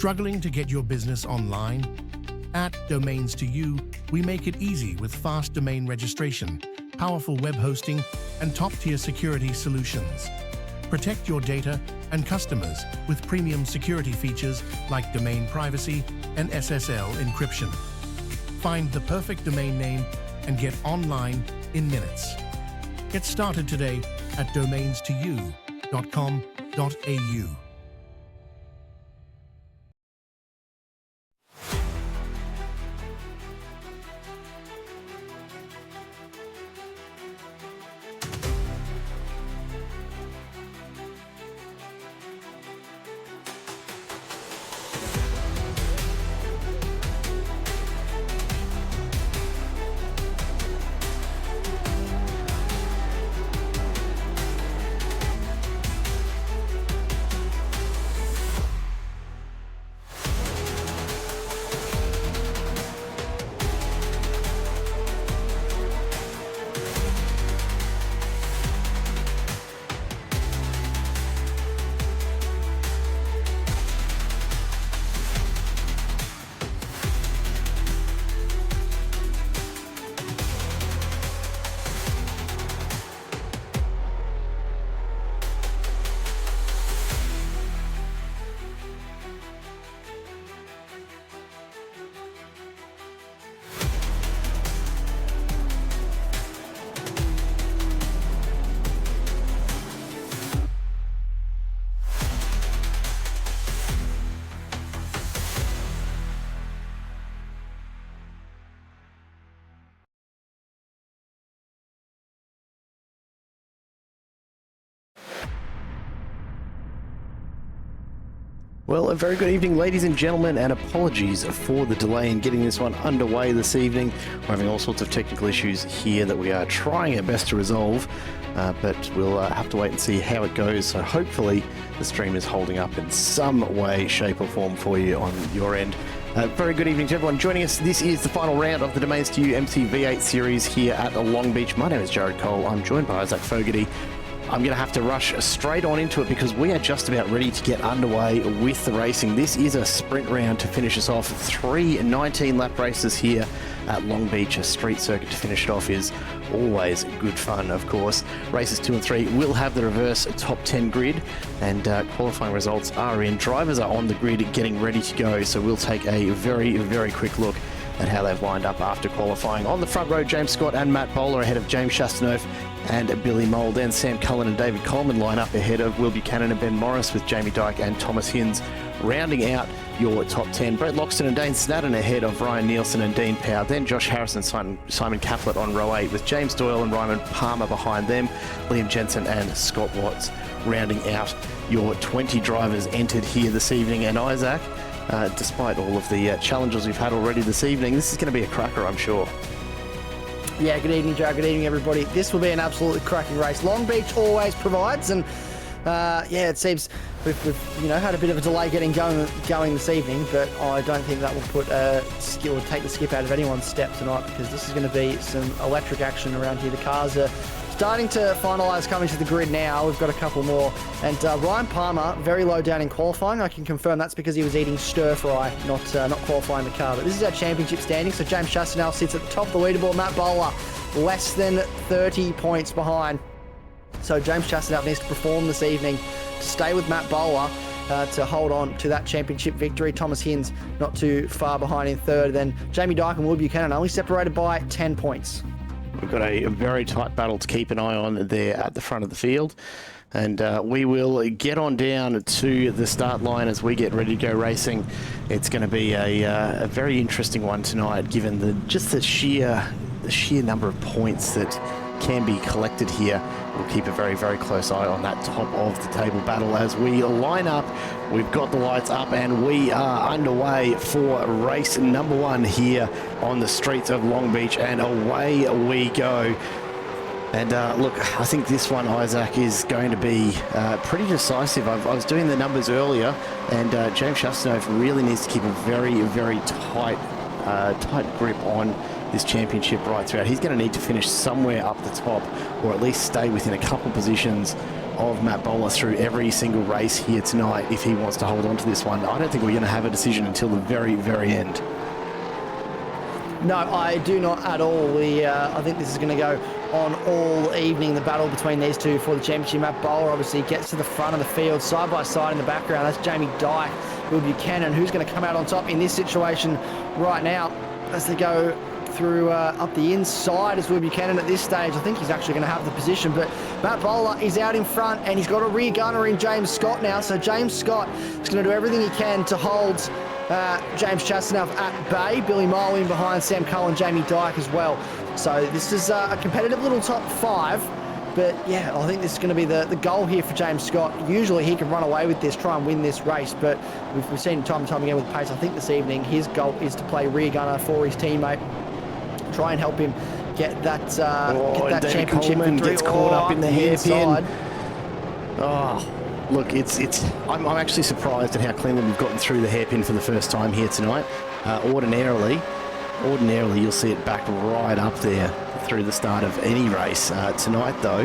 Struggling to get your business online? At Domains2U, we make it easy with fast domain registration, powerful web hosting, and top-tier security solutions. Protect your data and customers with premium security features like domain privacy and SSL encryption. Find the perfect domain name and get online in minutes. Get started today at domains2u.com.au. Well, a very good evening, ladies and gentlemen, and apologies for the delay in getting this one underway this evening. We're having all sorts of technical issues here that we are trying our best to resolve, but we'll have to wait and see how it goes. So hopefully the stream is holding up in some way, shape or form for you on your end. Very good evening to everyone joining us. This is the final round of the Domains2U MCV8 series here at Long Beach. My name is Jared Cole. I'm joined by Isaac Fogarty. I'm going to have to rush straight on into it because we are just about ready to get underway with the racing. This is a sprint round to finish us off. 3 19-lap races here at Long Beach. A street circuit to finish it off is always good fun, of course. Races 2 and 3 will have the reverse top 10 grid, and qualifying results are in. Drivers are on the grid getting ready to go, so we'll take a very, very quick look at how they've lined up after qualifying. On the front row, James Scott and Matt Bowler ahead of James Chastaneuf and Billy Mould. Then Sam Cullen and David Coleman line up ahead of Will Buchanan and Ben Morris, with Jamie Dyke and Thomas Hinds rounding out your top 10. Brett Loxton and Dane Snadden ahead of Ryan Nielsen and Dean Power. Then Josh Harrison, Simon Caplett on row 8, with James Doyle and Ryman Palmer behind them. Liam Jensen and Scott Watts rounding out your 20 drivers entered here this evening. And Isaac, despite all of the challenges we've had already this evening, this is going to be a cracker, I'm sure. Yeah, good evening, Joe. Good evening, everybody. This will be an absolutely cracking race. Long Beach always provides, and yeah, it seems we've had a bit of a delay getting going this evening, but I don't think that will put take the skip out of anyone's step tonight, because this is going to be some electric action around here. The cars are starting to finalise coming to the grid now. We've got a couple more. And Ryan Palmer, very low down in qualifying. I can confirm that's because he was eating stir-fry, not qualifying the car. But this is our championship standing. So James Chastaneuf sits at the top of the leaderboard. Matt Bowler, less than 30 points behind. So James Chastaneuf needs to perform this evening to stay with Matt Bowler to hold on to that championship victory. Thomas Hinds not too far behind in third. Then Jamie Dyke and Will Buchanan only separated by 10 points. We've got a very tight battle to keep an eye on there at the front of the field. And we will get on down to the start line as we get ready to go racing. It's going to be a very interesting one tonight, given the sheer number of points that can be collected here. We'll keep a very, very close eye on that top of the table battle as we line up. We've got the lights up and we are underway for race number 1 here on the streets of Long Beach, and away we go. And look, I think this one, Isaac, is going to be pretty decisive. I was doing the numbers earlier, and James Chastaneuf really needs to keep a very, very tight grip on this championship right throughout. He's going to need to finish somewhere up the top, or at least stay within a couple positions of Matt Bowler through every single race here tonight if he wants to hold on to this one. I don't think we're going to have a decision until the very, very end. No, I do not at all. I think this is going to go on all evening, the battle between these two for the championship. Matt Bowler obviously gets to the front of the field, side by side in the background. That's Jamie Dyke, Will Buchanan, who's going to come out on top in this situation right now as they go through up the inside as Will Buchanan at this stage. I think he's actually going to have the position, but Matt Bowler is out in front and he's got a rear gunner in James Scott now. So James Scott is going to do everything he can to hold James Chastanoff at bay. Billy Mole in behind, Sam Cullen, Jamie Dyke as well. So this is a competitive little top five. But yeah, I think this is going to be the goal here for James Scott. Usually he can run away with this, try and win this race, but we've seen him time and time again with pace. I think this evening his goal is to play rear gunner for his teammate, try and help him get that championship Coleman victory. Gets caught up in the hairpin. Look, I'm actually surprised at how cleanly we've gotten through the hairpin for the first time here tonight. Ordinarily you'll see it back right up there through the start of any race. Tonight, though,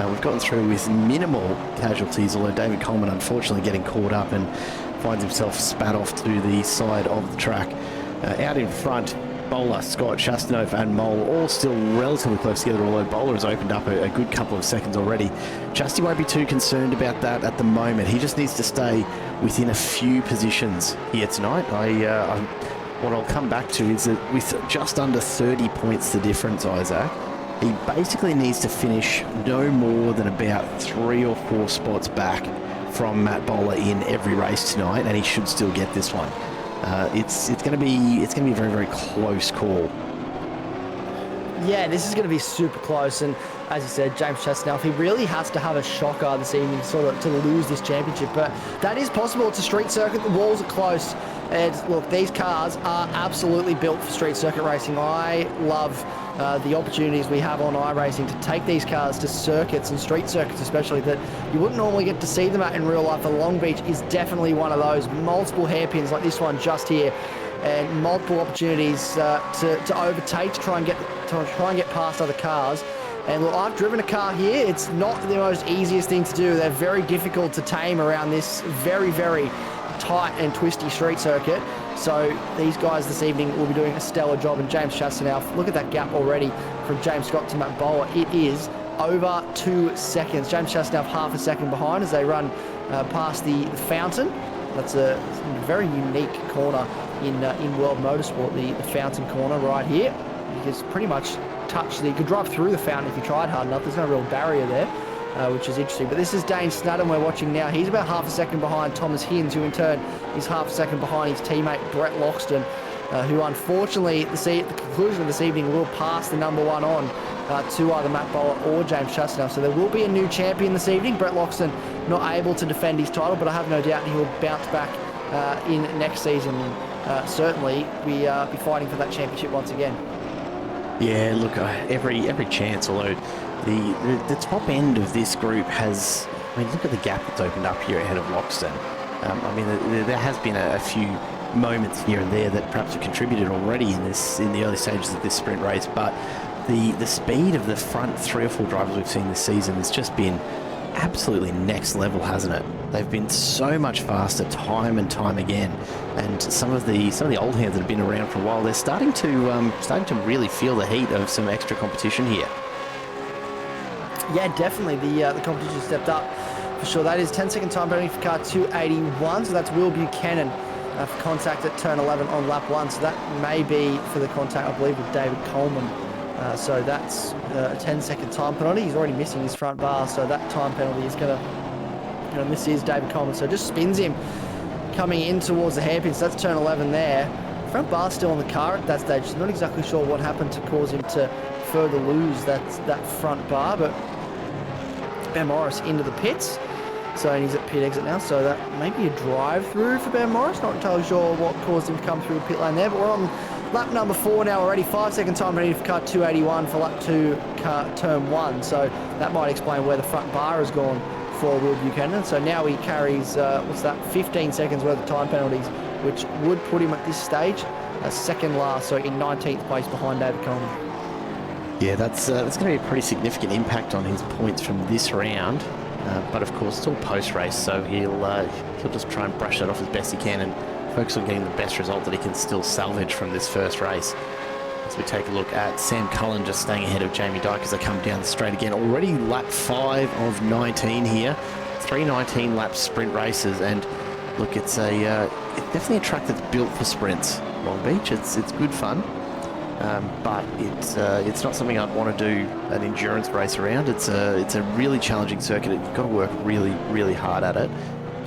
we've gotten through with minimal casualties, although David Coleman unfortunately getting caught up and finds himself spat off to the side of the track. Out in front, Bowler, Scott, Chastanoff and Mole all still relatively close together, although Bowler has opened up a good couple of seconds already. Chasty won't be too concerned about that at the moment. He just needs to stay within a few positions here tonight. What I'll come back to is that with just under 30 points the difference, Isaac, he basically needs to finish no more than about 3 or 4 spots back from Matt Bowler in every race tonight, and he should still get this one. It's going to be a very, very close call. Yeah, this is going to be super close, and as you said, James Chastanoff, he really has to have a shocker this evening to lose this championship, but that is possible. It's a street circuit, the walls are close, and look, these cars are absolutely built for street circuit racing. I love the opportunities we have on iRacing to take these cars to circuits and street circuits especially that you wouldn't normally get to see them at in real life. The Long Beach is definitely one of those. Multiple hairpins like this one just here, and multiple opportunities to overtake, to try and get past other cars. And look, I've driven a car here. It's not the most easiest thing to do. They're very difficult to tame around this very, very tight and twisty street circuit. So these guys this evening will be doing a stellar job. And James Chastanoff, look at that gap already from James Scott to Matt Bowler. It is over 2 seconds. James Chastanoff half a second behind as they run past the fountain. That's a very unique corner in World Motorsport, the fountain corner right here. You can pretty much you could drive through the fountain if you tried hard enough. There's no real barrier there, which is interesting. But this is Dane Snadden we're watching now. He's about half a second behind Thomas Hinds, who in turn is half a second behind his teammate Brett Loxton, who unfortunately at the conclusion of this evening will pass the number one on to either Matt Bowler or James Chastanoff. So there will be a new champion this evening. Brett Loxton not able to defend his title, but I have no doubt he will bounce back in next season. Certainly be fighting for that championship once again. Yeah, look, every chance, although the top end of this group has, I mean, look at the gap that's opened up here ahead of Loxton. I mean, there has been a few moments here and there that perhaps have contributed already in the early stages of this sprint race, but the speed of the front 3 or 4 drivers we've seen this season has just been absolutely next level, hasn't it? They've been so much faster time and time again, and some of the old hands that have been around for a while, they're starting to really feel the heat of some extra competition here. Yeah, definitely the competition stepped up for sure. That is 10-second time penalty for car 281, so that's Will Buchanan for contact at turn 11 on lap 1. So that may be for the contact, I believe, with David Coleman. So that's a 10-second time penalty. He's already missing his front bar, so that time penalty is going to miss his David Coleman. So just spins him coming in towards the hairpin. So that's turn 11 there. Front bar still on the car at that stage. So not exactly sure what happened to cause him to further lose that front bar, but Ben Morris into the pits. So and he's at pit exit now. So that may be a drive-through for Ben Morris. Not entirely sure what caused him to come through the pit lane there, but we're on lap number 4 now already. 5-second time penalty for car 281 for lap 2, turn 1. So that might explain where the front bar has gone for Will Buchanan. So now he carries, 15 seconds worth of time penalties, which would put him at this stage second last, so in 19th place behind David Coleman. Yeah, that's going to be a pretty significant impact on his points from this round. But of course, it's all post-race, so he'll just try and brush that off as best he can and focus on getting the best result that he can still salvage from this first race. As we take a look at Sam Cullen just staying ahead of Jamie Dyke as they come down the straight again. Already lap 5 of 19 here. 3 19-lap sprint races, and look, it's definitely a track that's built for sprints. Long Beach, it's good fun, but it's not something I'd want to do an endurance race around. It's a really challenging circuit. You've got to work really, really hard at it,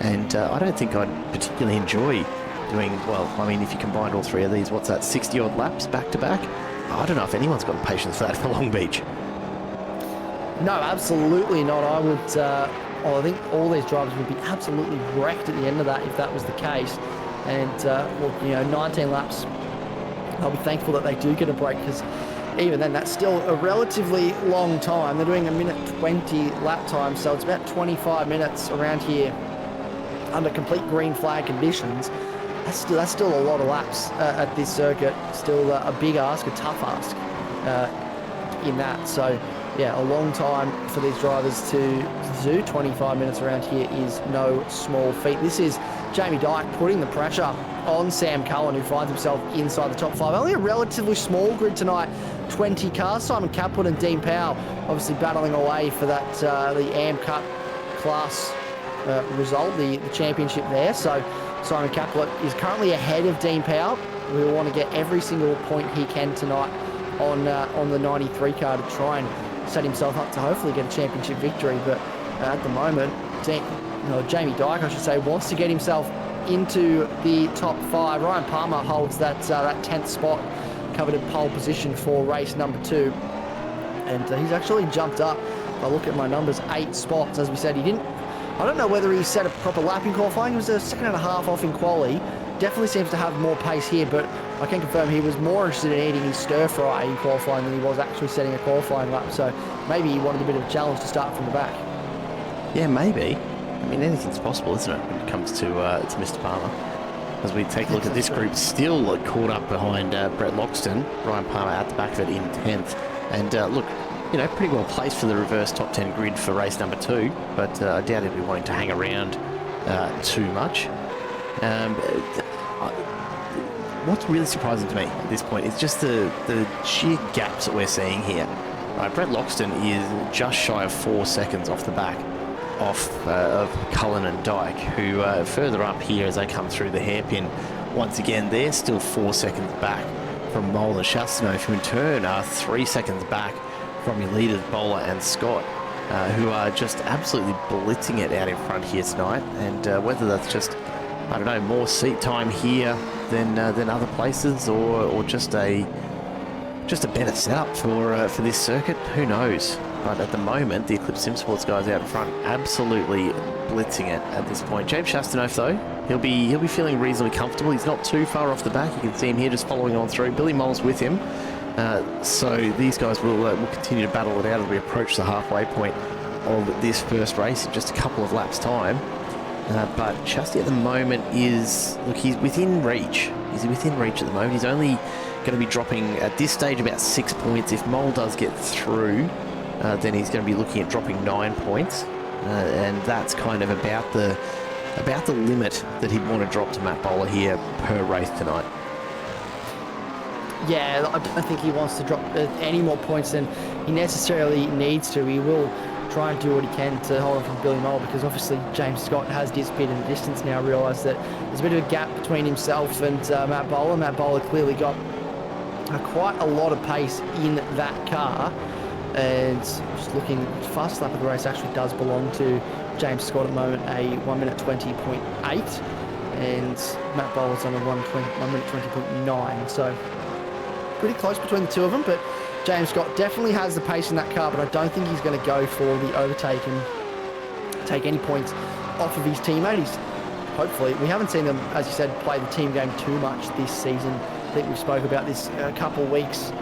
and I don't think I'd particularly enjoy doing, well, I mean, if you combined all 3 of these, what's that, 60-odd laps back-to-back? I don't know if anyone's got the patience for that for Long Beach. No, absolutely not. I would, I think all these drivers would be absolutely wrecked at the end of that if that was the case. And, look, you know, 19 laps, I'll be thankful that they do get a break, because even then, that's still a relatively long time. They're doing a minute 20 lap time, so it's about 25 minutes around here under complete green flag conditions. That's still a lot of laps at this circuit. Still a big ask, a tough ask in that. So, yeah, a long time for these drivers to do. 25 minutes around here is no small feat. This is Jamie Dyke putting the pressure on Sam Cullen, who finds himself inside the top 5. Only a relatively small grid tonight, 20 cars. Simon Capwood and Dean Powell obviously battling away for that the AM Cup class result, the championship there. So Simon Capwood is currently ahead of Dean Powell. We will want to get every single point he can tonight on the 93 car to try and set himself up to hopefully get a championship victory. But at the moment, Jamie Dyke, I should say, wants to get himself into the top 5. Ryan Palmer holds that 10th spot, coveted pole position for race number 2. And he's actually jumped up, if I look at my numbers, 8 spots. As we said, I don't know whether he set a proper lap in qualifying. He was a second and a half off in quali. Definitely seems to have more pace here, but I can confirm he was more interested in eating his stir-fry in qualifying than he was actually setting a qualifying lap. So maybe he wanted a bit of a challenge to start from the back. Yeah, maybe. I mean, anything's possible, isn't it, when it comes to Mr. Palmer? As we take a look at this group, still caught up behind Brett Loxton. Ryan Palmer at the back of it in 10th. And look, you know, pretty well placed for the reverse top 10 grid for race number 2, but I doubt he'll be wanting to hang around too much. What's really surprising to me at this point is just the sheer gaps that we're seeing here. Brett Loxton is just shy of 4 seconds off the back of Cullen and Dyke, who further up here as they come through the hairpin. Once again, they're still 4 seconds back from Mole and Chastaneuf, who in turn are 3 seconds back from your leaders Bowler and Scott, who are just absolutely blitzing it out in front here tonight. And whether that's just, I don't know, more seat time here than other places, or just a better setup for this circuit, who knows? But at the moment, the Eclipse Sim Sports guys out in front absolutely blitzing it at this point. James Chastaneuf, though, he'll be feeling reasonably comfortable. He's not too far off the back. You can see him here just following on through. Billy Mole's with him. So these guys will continue to battle it out as we approach the halfway point of this first race in just a couple of laps' time. But Chasty at the moment is, look, he's within reach. He's within reach at the moment. He's only going to be dropping at this stage about 6 points. If Mole does get through, then he's going to be looking at dropping 9 points, and that's kind of about the limit that he'd want to drop to Matt Bowler here per race tonight. Yeah, I don't think he wants to drop any more points than he necessarily needs to. He will try and do what he can to hold on from Billy Mole, because obviously James Scott has disappeared in the distance now. Realised that there's a bit of a gap between himself and Matt Bowler. Matt Bowler clearly got quite a lot of pace in that car, and just looking, fast lap of the race actually does belong to James Scott at the moment, a 1 minute 20.8, and Matt Bowler's on a 1 minute 20.9, so pretty close between the two of them. But James Scott definitely has the pace in that car, but I don't think he's going to go for the overtake and take any points off of his teammate. Hopefully, we haven't seen them, as you said, play the team game too much this season. I think we've spoke about this a couple of weeks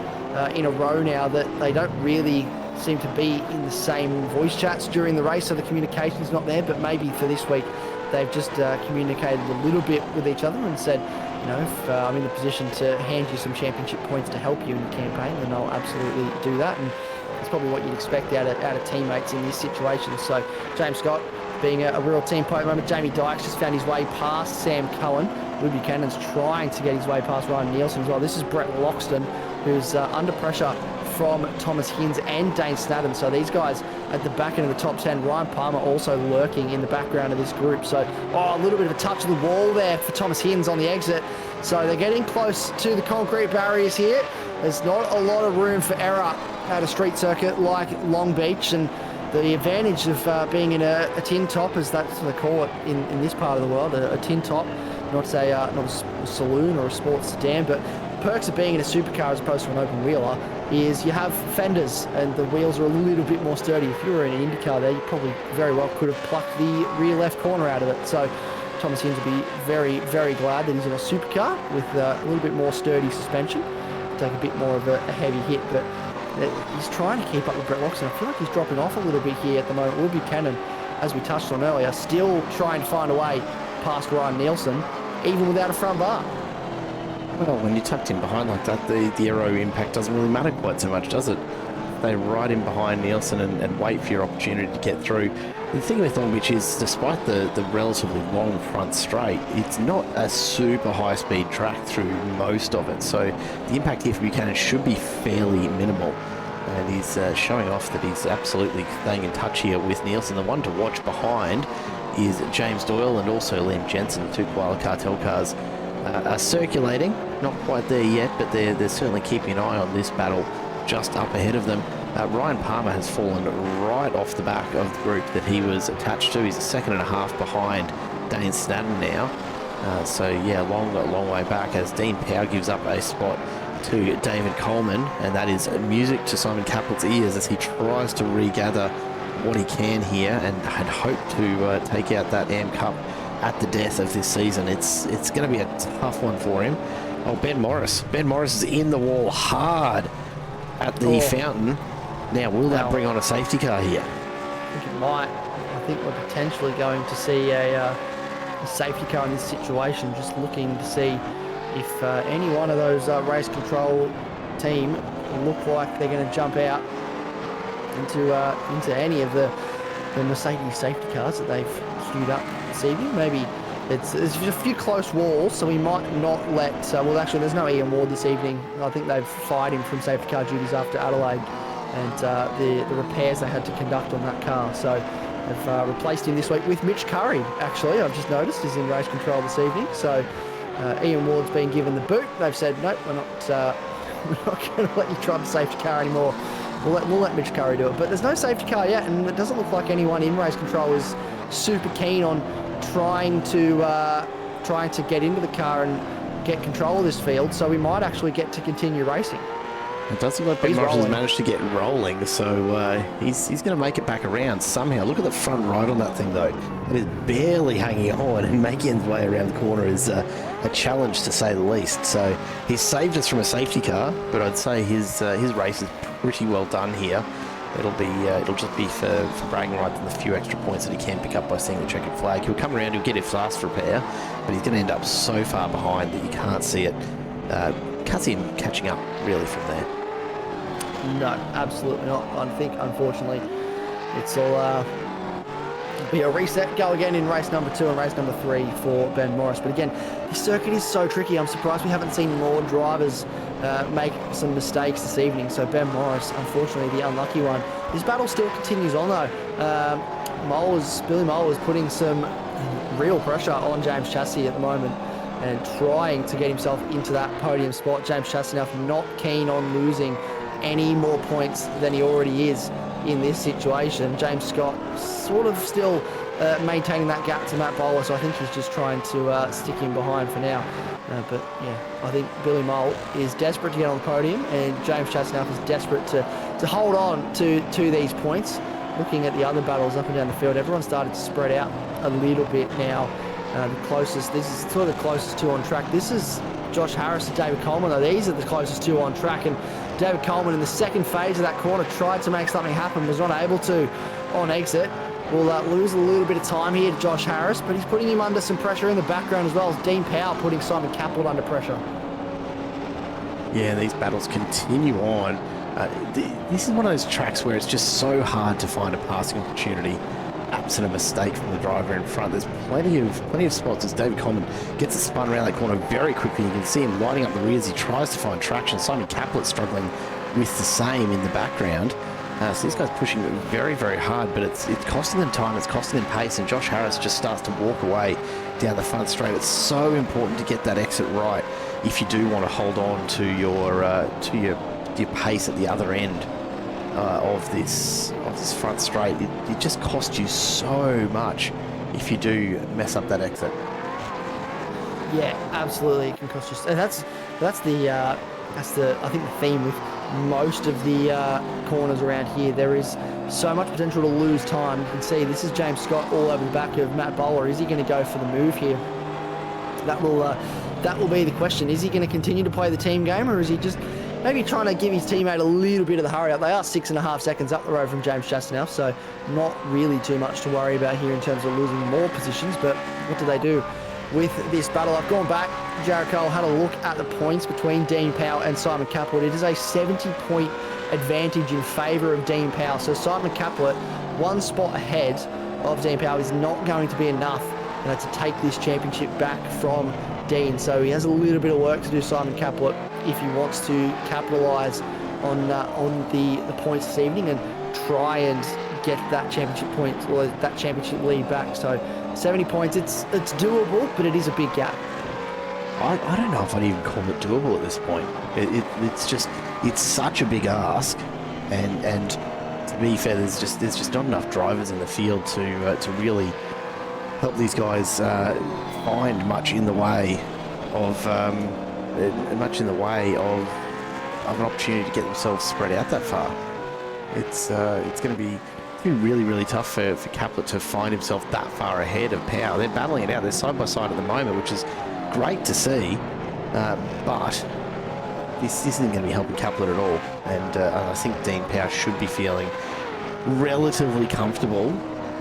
in a row now, that they don't really seem to be in the same voice chats during the race, so the communication's not there. But maybe for this week, they've just communicated a little bit with each other and said, you know, if I'm in the position to hand you some championship points to help you in your campaign, then I'll absolutely do that. And it's probably what you'd expect out of teammates in this situation. So James Scott being a real team player at the moment. Jamie Dykes just found his way past Sam Cohen. Will Buchanan's trying to get his way past Ryan Nielsen as well. This is Brett Loxton, who's under pressure from Thomas Hinz and Dane Snadden. So these guys at the back end of the top 10. Ryan Palmer also lurking in the background of this group. So, a little bit of a touch of the wall there for Thomas Hinz on the exit. So they're getting close to the concrete barriers here. There's not a lot of room for error at a street circuit like Long Beach, and the advantage of being in a tin top, as that's what they call it in this part of the world, a tin top, not a saloon or a sports sedan, but perks of being in a supercar as opposed to an open wheeler is you have fenders and the wheels are a little bit more sturdy. If you were in an IndyCar there, you probably very well could have plucked the rear left corner out of it. So Thomas Hinz will be very, very glad that he's in a supercar with a little bit more sturdy suspension. Take a bit more of a heavy hit, but he's trying to keep up with Brett Loxton. I feel like he's dropping off a little bit here at the moment. Will Buchanan, as we touched on earlier, still trying to find a way past Ryan Nielsen, even without a front bar. Well, when you're tucked in behind like that, the aero impact doesn't really matter quite so much, does it? They ride in behind Nielsen and wait for your opportunity to get through. The thing with Long Beach is, despite the relatively long front straight, it's not a super high-speed track through most of it. So the impact here for Buchanan should be fairly minimal. And he's showing off that he's absolutely staying in touch here with Nielsen. The one to watch behind is James Doyle and also Liam Jensen, the two Koala Cartel cars. Are circulating, not quite there yet, but they're certainly keeping an eye on this battle just up ahead of them. Ryan Palmer has fallen right off the back of the group that he was attached to. He's a second and a half behind Dane Snadden now. So yeah, long way back as Dean Power gives up a spot to David Coleman, and that is music to Simon Capel's ears as he tries to regather what he can here and had hoped to take out that AM Cup at the death of this season. It's going to be a tough one for him. Oh, Ben Morris. Ben Morris is in the wall hard at the fountain. Now, will that bring on a safety car here? I think it might. I think we're potentially going to see a safety car in this situation, just looking to see if any one of those race control team look like they're going to jump out into any of the Mercedes safety cars that they've queued up this evening. Maybe there's a few close walls, so we might not let... well, actually, there's no Ian Ward this evening. I think they've fired him from safety car duties after Adelaide and the repairs they had to conduct on that car. So they've replaced him this week with Mitch Curry, actually. I've just noticed is in race control this evening. So Ian Ward's been given the boot. They've said, nope, we're not going to let you try the safety car anymore. We'll let Mitch Curry do it. But there's no safety car yet, and it doesn't look like anyone in race control is super keen on trying to get into the car and get control of this field. So we might actually get to continue racing. It does look like Ben Morris has managed to get rolling, so he's going to make it back around somehow. Look at the front right on that thing, though. It is barely hanging on, and making his way around the corner is a challenge, to say the least. So he's saved us from a safety car, but I'd say his race is pretty well done here. It'll just be for bragging rights and the few extra points that he can pick up by seeing the checkered flag. He'll come around, he'll get it fast repair, but he's going to end up so far behind that you can't see it. Can't see him catching up really from there. No, absolutely not. I think, unfortunately, it'll be a reset, go again in race number 2 and race number 3 for Ben Morris. But again, this circuit is so tricky. I'm surprised we haven't seen more drivers make some mistakes this evening. So Ben Morris, unfortunately, the unlucky one. This battle still continues on, though. Billy Moll is putting some real pressure on James Chassis at the moment and trying to get himself into that podium spot. James Chassis not keen on losing any more points than he already is in this situation. James Scott sort of still maintaining that gap to Matt Bowler, so I think he's just trying to stick him behind for now. But yeah, I think Billy Moll is desperate to get on the podium, and James Chasnaff is desperate to hold on to these points. Looking at the other battles up and down the field, everyone started to spread out a little bit now. This is sort of the closest two on track. This is Josh Harris and David Coleman, though. These are the closest two on track, and David Coleman in the second phase of that corner tried to make something happen, was not able to on exit. We'll lose a little bit of time here to Josh Harris, but he's putting him under some pressure in the background, as well as Dean Powell putting Simon Capel under pressure. Yeah, these battles continue on. This is one of those tracks where it's just so hard to find a passing opportunity absent a mistake from the driver in front. There's plenty of spots as David Coleman gets a spun around that corner very quickly. You can see him lining up the rear as he tries to find traction. Simon Caplet struggling with the same in the background. So this guy's pushing very, very hard, but it's costing them time, it's costing them pace, and Josh Harris just starts to walk away down the front straight. It's so important to get that exit right if you do want to hold on to your pace at the other end of this front straight. It just costs you so much if you do mess up that exit. Yeah, absolutely, it can cost you. And that's the I think the theme with most of the corners around here. There is so much potential to lose time. You can see this is James Scott all over the back of Matt Bowler. Is he going to go for the move here? That will be the question. Is he going to continue to play the team game, or is he just maybe trying to give his teammate a little bit of the hurry up? They are 6.5 seconds up the road from James Chastain, so not really too much to worry about here in terms of losing more positions. But what do they do with this battle? I've gone back. Jared Cole had a look at the points between Dean Powell and Simon Caplet. It is a 70-point advantage in favour of Dean Powell. So Simon Caplet, 1 spot ahead of Dean Powell, is not going to be enough to take this championship back from Dean. So he has a little bit of work to do, Simon Caplet, if he wants to capitalise on the points this evening and try and get that championship point or that championship lead back. So 70 points, it's doable, but it is a big gap. I don't know if I'd even call it doable at this point. It's such a big ask, and to be fair, there's just not enough drivers in the field to really help these guys find much in the way of an opportunity to get themselves spread out that far. It's going to be really, really tough for Caplet to find himself that far ahead of Powell. They're battling it out. They're side by side at the moment, which is great to see, but this isn't going to be helping Caplet at all. And I think Dean Powell should be feeling relatively comfortable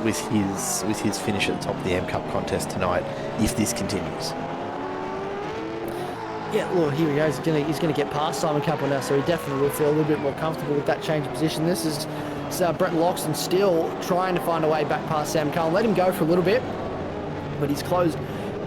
with his finish at the top of the M Cup contest tonight if this continues. Yeah, look, here he goes. He's going to get past Simon Caplet now, so he definitely will feel a little bit more comfortable with that change of position. This is Brett Loxton still trying to find a way back past Sam Cullen. Let him go for a little bit, but he's closed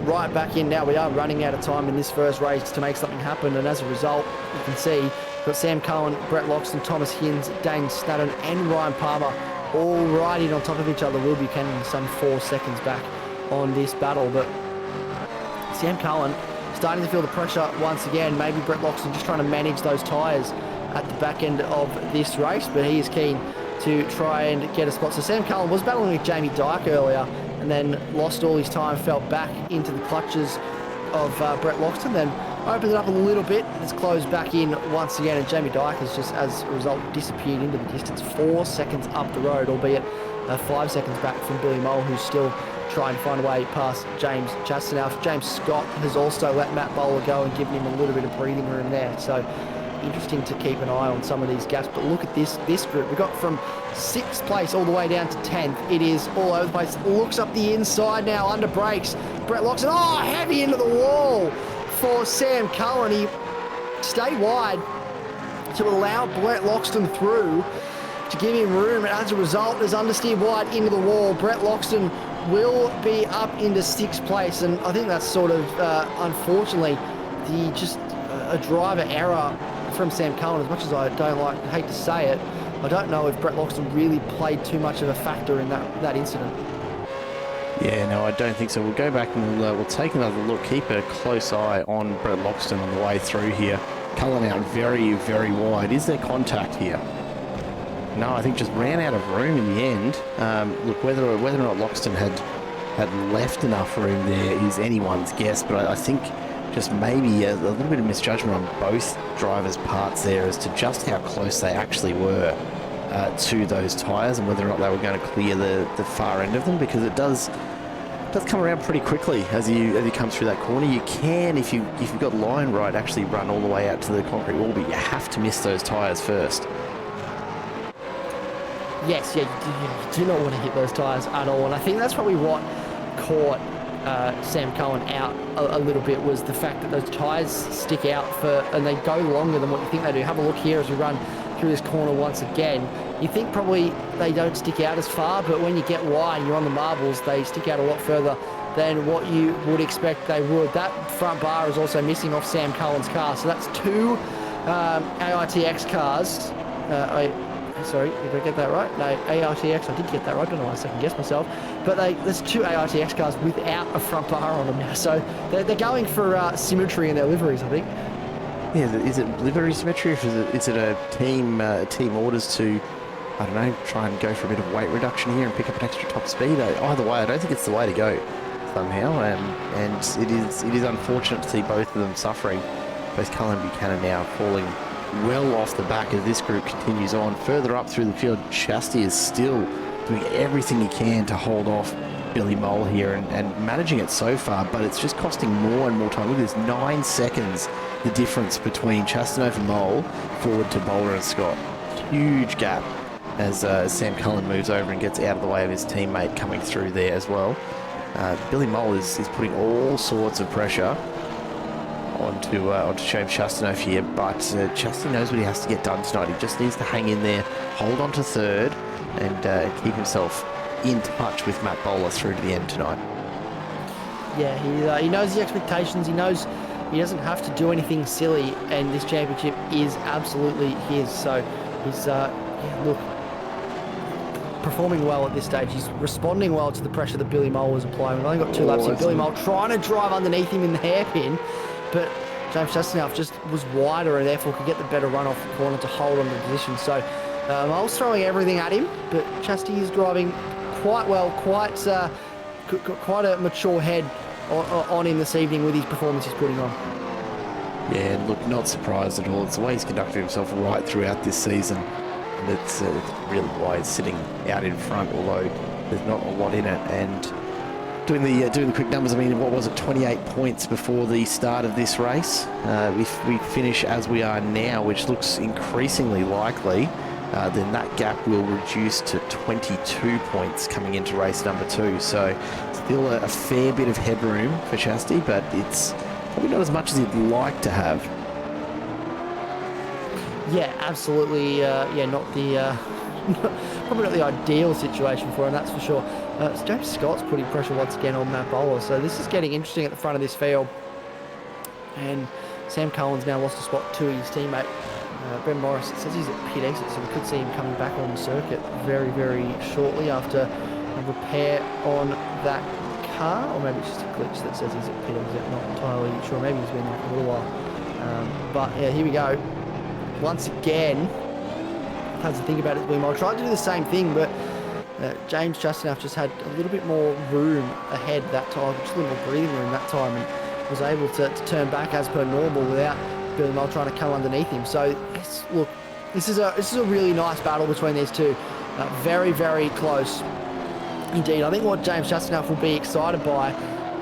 right back in now. We are running out of time in this first race to make something happen, and as a result, you can see we've got Sam Cullen, Brett Loxton, Thomas Hinds, Dane Snadden and Ryan Palmer all right in on top of each other. Will Buchanan some 4 seconds back on this battle, but Sam Cullen starting to feel the pressure once again. Maybe Brett Loxton just trying to manage those tyres at the back end of this race, but he is keen to try and get a spot. So Sam Cullen was battling with Jamie Dyke earlier and then lost all his time, fell back into the clutches of Brett Loxton, then opened it up a little bit, it's closed back in once again, and Jamie Dyke has just, as a result, disappeared into the distance, 4 seconds up the road, albeit 5 seconds back from Billy Mole, who's still trying to find a way past James Chastain. Now, James Scott has also let Matt Bowler go and given him a little bit of breathing room there, so interesting to keep an eye on some of these gaps. But look at this group. We got from 6th place all the way down to 10th. It is all over the place. Looks up the inside now, under brakes. Brett Loxton, heavy into the wall for Sam Cullen. He stayed wide to allow Brett Loxton through to give him room, and as a result, there's understeer wide into the wall. Brett Loxton will be up into 6th place, and I think that's sort of, unfortunately, a driver error from Sam Cullen. As much as I hate to say it, I don't know if Brett Loxton really played too much of a factor in that incident. Yeah, no, I don't think so. We'll go back and we'll take another look. Keep a close eye on Brett Loxton on the way through here. Cullen out very, very wide. Is there contact here? No, I think just ran out of room in the end. Look, whether or not Loxton had left enough room there is anyone's guess, but I think just maybe a little bit of misjudgment on both drivers' parts there as to just how close they actually were to those tyres and whether or not they were going to clear the far end of them, because it does come around pretty quickly as you come through that corner. You can, if you've got line right, actually run all the way out to the concrete wall, but you have to miss those tyres first. Yes, you do not want to hit those tyres at all, and I think that's probably what caught Sam Cullen out a little bit, was the fact that those tyres stick out and they go longer than what you think they do. Have a look here as we run through this corner once again. You think probably they don't stick out as far, but when you get wide and you're on the marbles, they stick out a lot further than what you would expect they would. That front bar is also missing off Sam Cullen's car, so that's two AITX cars. Sorry, did I get that right? No, AITX, I did get that right. I don't know why I second guessed myself. But there's two AITX cars without a front bar on them now. So they're going for symmetry in their liveries, I think. Yeah, is it livery symmetry, or is it a team orders to, I don't know, try and go for a bit of weight reduction here and pick up an extra top speed? Either way, I don't think it's the way to go somehow. And it is unfortunate to see both of them suffering. Both Cullen and Buchanan now falling well off the back as this group continues on. Further up through the field, Chasty is still doing everything he can to hold off Billy Mole here and managing it so far, but it's just costing more and more time. Look at this, 9 seconds, the difference between Chastain and Mole forward to Bowler and Scott. Huge gap as Sam Cullen moves over and gets out of the way of his teammate coming through there as well. Billy Mole is putting all sorts of pressure onto James Chastain here, but Chastain knows what he has to get done tonight. He just needs to hang in there, hold on to third, and keep himself in touch with Matt Bowler through to the end tonight. Yeah, he knows the expectations. He knows he doesn't have to do anything silly, and this championship is absolutely his. So he's look, performing well at this stage. He's responding well to the pressure that Billy Mole was applying. We've only got 2 laps here. Billy Mole trying to drive underneath him in the hairpin, but James Chastain just was wider and therefore could get the better run off the corner to hold on to the position. So Mole's throwing everything at him, but Chastain is driving quite well, quite a mature head on him this evening with his performance he's putting on. Yeah, look, not surprised at all. It's the way he's conducted himself right throughout this season. And it's really why he's sitting out in front, although there's not a lot in it. And doing the quick numbers, I mean, what was it, 28 points before the start of this race? If we finish as we are now, which looks increasingly likely, then that gap will reduce to 22 points coming into race number 2. So still a fair bit of headroom for Chasty, but it's probably not as much as he'd like to have. Yeah, absolutely. Not the probably not the ideal situation for him, that's for sure. James Scott's putting pressure once again on Matt Bowler, so this is getting interesting at the front of this field. And Sam Cullen's now lost a spot to his teammate. Ben Morris, it says he's at pit exit, so we could see him coming back on the circuit very, very shortly after a repair on that car, or maybe it's just a glitch that says he's at pit exit. Not entirely sure. Maybe he's been there for a little while. But yeah, here we go. Once again, hard to think about it. I tried to do the same thing, but James Chastain just had a little bit more room ahead that time, just a little more breathing room that time, and was able to turn back as per normal without Billy Mole trying to come underneath him. So look, this is a really nice battle between these two. Very, very close indeed. I think what James Chastain will be excited by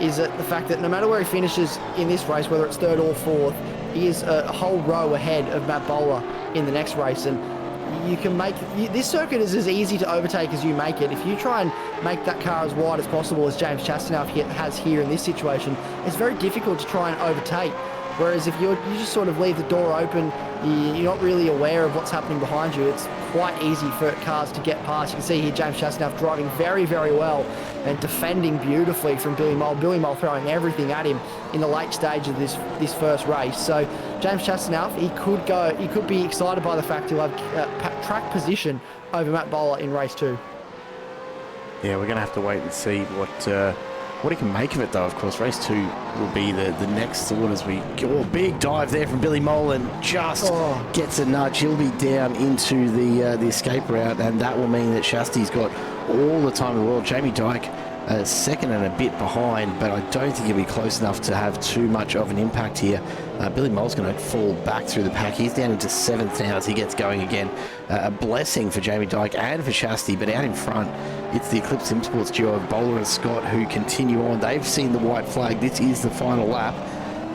is that the fact that no matter where he finishes in this race, whether it's 3rd or 4th, he is a whole row ahead of Matt Bowler in the next race. And you can make this circuit is as easy to overtake as you make it. If you try and make that car as wide as possible, as James Chastain has here in this situation, it's very difficult to try and overtake. Whereas if you just sort of leave the door open, you're not really aware of what's happening behind you. It's quite easy for cars to get past. You can see here James Chastain driving very, very well and defending beautifully from Billy Mole. Billy Mole throwing everything at him in the late stage of this first race. So James Chastain, he could be excited by the fact he'll have track position over Matt Bowler in race 2. Yeah, we're going to have to wait and see what he can make of it, though. Of course, race 2 will be the next one as we go. Big dive there from Billy Mole and just gets a nudge. He'll be down into the escape route, and that will mean that Shasty's got all the time in the world. Jamie Dyke second and a bit behind, but I don't think he'll be close enough to have too much of an impact here. Billy Mole's going to fall back through the pack. He's down into 7th now as he gets going again. A blessing for Jamie Dyke and for Shasty, but out in front, it's the Eclipse Imports duo of Bowler and Scott who continue on. They've seen the white flag. This is the final lap,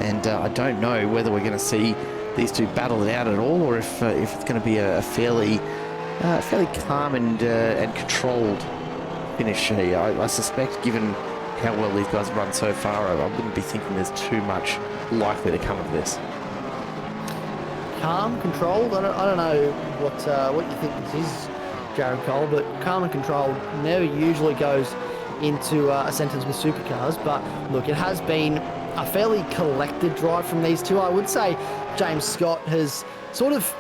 and I don't know whether we're going to see these two battle it out at all, or if it's going to be a fairly calm and controlled finish here. I suspect, given how well these guys have run so far, I wouldn't be thinking there's too much likely to come of this. calm, controlled. I don't know what you think this is, Jared Cole, but calm and controlled never usually goes into a sentence with supercars. But look, it has been a fairly collected drive from these two. I would say James Scott has sort of,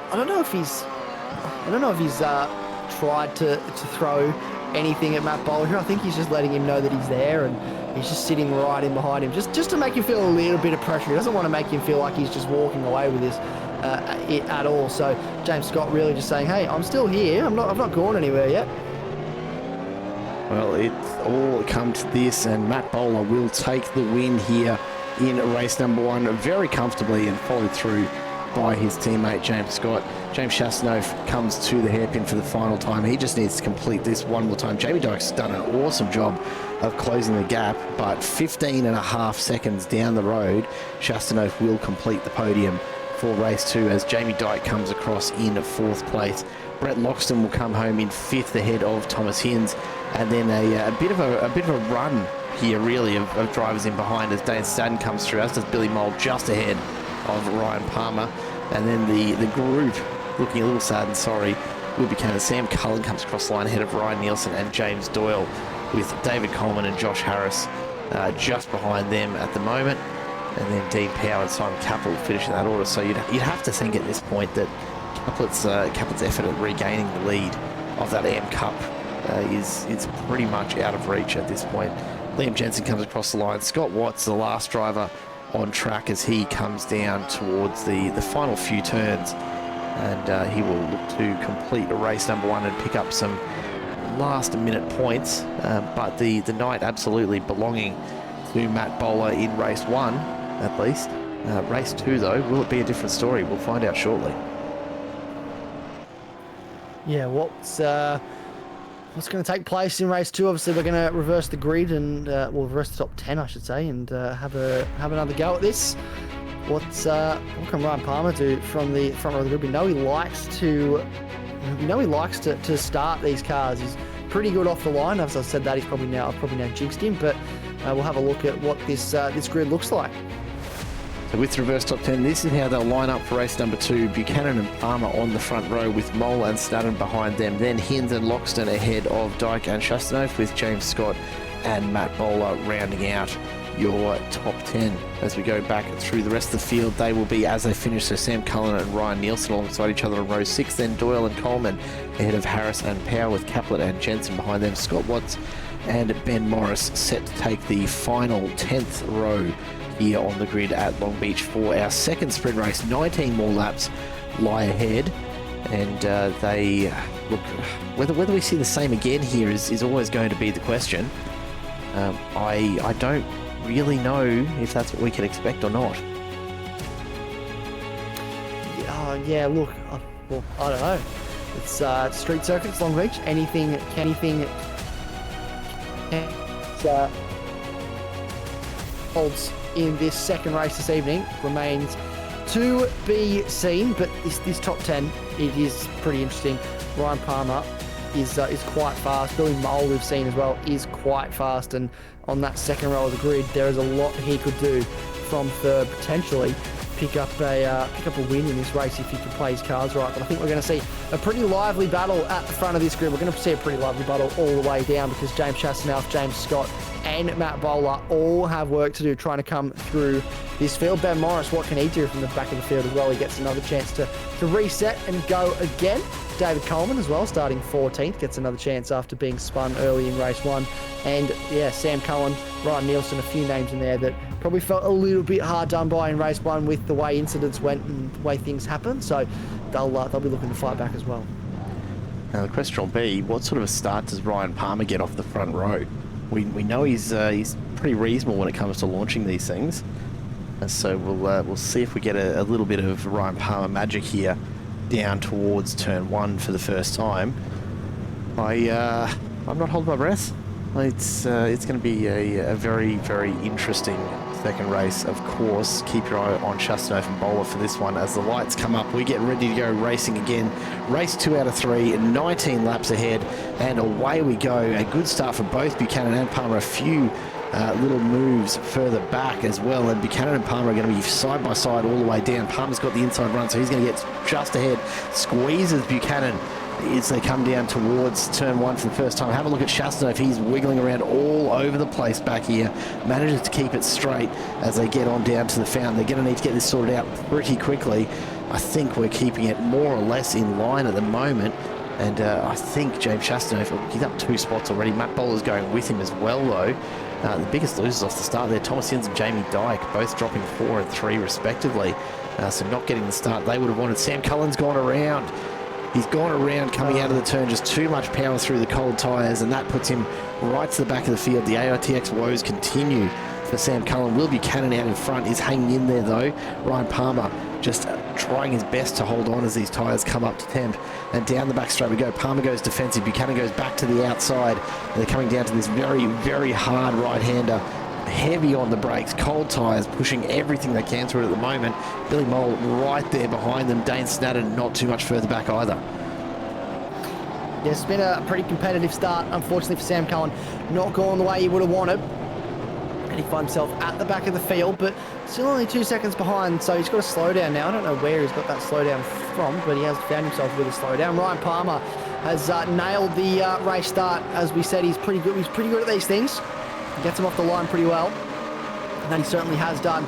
I don't know if he's tried to throw anything at Matt Bowler here. I think he's just letting him know that he's there, and he's just sitting right in behind him, just to make him feel a little bit of pressure. He doesn't want to make him feel like he's just walking away with this at all. So James Scott really just saying, hey, I'm still here. I've not gone anywhere yet. Well, it's all come to this, and Matt Bowler will take the win here in race number 1 very comfortably, and followed through by his teammate James Scott. James Chassenov comes to the hairpin for the final time. He just needs to complete this one more time. Jamie Dyke's done an awesome job of closing the gap, but 15.5 seconds down the road, Chassenov will complete the podium for race 2 as Jamie Dyke comes across in 4th place. Brett Loxton will come home in 5th ahead of Thomas Hinz, and then a bit of a run here really of drivers in behind as Dane Staden comes through, as does Billy Moll just ahead of Ryan Palmer. And then the group looking a little sad and sorry will be Canada. Sam Cullen comes across the line ahead of Ryan Nielsen and James Doyle, with David Coleman and Josh Harris just behind them at the moment. And then Dean Power and Simon Capel finishing that order. So you'd have to think at this point that Caplet's effort at regaining the lead of that AM Cup is pretty much out of reach at this point. Liam Jensen comes across the line. Scott Watts, the last driver on track, as he comes down towards the final few turns, and he will look to complete race number 1 and pick up some last minute points, but the night absolutely belonging to Matt Bowler in race 1 at least. Race 2 though, will it be a different story? We'll find out shortly. Yeah, what's going to take place in race 2? Obviously, we're going to reverse the grid and reverse the top 10, I should say, and have another go at this. What can Ryan Palmer do from the front row of the grid? We know he likes to start these cars. He's pretty good off the line. As I said that, I've probably now jinxed him, but we'll have a look at what this grid looks like. So with reverse top 10, this is how they'll line up for race number 2. Buchanan and Palmer on the front row, with Moll and Staden behind them. Then Hinz and Loxton ahead of Dyke and Chassenov, with James Scott and Matt Bowler rounding out your top 10. As we go back through the rest of the field, they will be as they finish. So Sam Cullen and Ryan Nielsen alongside each other in row 6. Then Doyle and Coleman ahead of Harris and Power, with Caplet and Jensen behind them. Scott Watts and Ben Morris set to take the final 10th row here on the grid at Long Beach for our second sprint race. 19 more laps lie ahead, and they look, whether we see the same again here is always going to be the question. I don't really know if that's what we can expect or not. Yeah, look, well, I don't know. It's street circuits, Long Beach. Anything holds in this second race this evening remains to be seen, but this top 10, it is pretty interesting. Ryan Palmer is quite fast. Billy Moll, we've seen as well, is quite fast, and on that second row of the grid, there is a lot he could do from third, potentially pick up a win in this race if he can play his cards right. But I think we're going to see a pretty lively battle at the front of this grid. We're going to see a pretty lively battle all the way down, because James Chassenov, James Scott and Matt Bowler all have work to do trying to come through this field. Ben Morris, what can he do from the back of the field as well? He gets another chance to reset and go again. David Coleman as well, starting 14th, gets another chance after being spun early in race 1. And yeah, Sam Cullen, Ryan Nielsen, a few names in there that probably felt a little bit hard done by in race 1 with the way incidents went and the way things happened. So they'll be looking to fight back as well. Now the question will be, what sort of a start does Ryan Palmer get off the front row? We know he's pretty reasonable when it comes to launching these things, so we'll see if we get a little bit of Ryan Palmer magic here down towards turn 1 for the first time. I'm not holding my breath. Well, it's going to be a very, very interesting second race, of course. Keep your eye on Chastanov and Bowler for this one. As the lights come up, we get ready to go racing again. Race 2 out of 3, 19 laps ahead, and away we go. A good start for both Buchanan and Palmer. A few little moves further back as well, and Buchanan and Palmer are going to be side by side all the way down. Palmer's got the inside run, so he's going to get just ahead. Squeezes Buchanan as they come down towards turn 1 for the first time. Have a look at Chastanov. He's wiggling around all over the place back here. Manages to keep it straight as they get on down to the fountain. They're going to need to get this sorted out pretty quickly. I think we're keeping it more or less in line at the moment. And I think James Chastanov, he's up 2 spots already. Matt Bowler's going with him as well, though. The biggest losers off the start there, Thomas Inns and Jamie Dyke, both dropping 4 and 3 respectively. So not getting the start they would have wanted. Sam Cullen's gone around. He's gone around coming out of the turn, just too much power through the cold tyres, and that puts him right to the back of the field. The AITX woes continue for Sam Cullen. Will Buchanan out in front is hanging in there though. Ryan Palmer just trying his best to hold on as these tyres come up to temp. And down the back straight we go. Palmer goes defensive. Buchanan goes back to the outside. And they're coming down to this very, very hard right-hander. Heavy on the brakes, cold tyres, pushing everything they can through it at the moment. Billy Mole right there behind them. Dane Snadden not too much further back either. Yeah, it's been a pretty competitive start, unfortunately for Sam Cullen. Not going the way he would have wanted. And he finds himself at the back of the field, but still only 2 seconds behind, so he's got a slowdown now. I don't know where he's got that slowdown from, but he has found himself with a slowdown. Ryan Palmer has nailed the race start. As we said, he's pretty good. He's pretty good at these things. Gets him off the line pretty well, and that he certainly has done.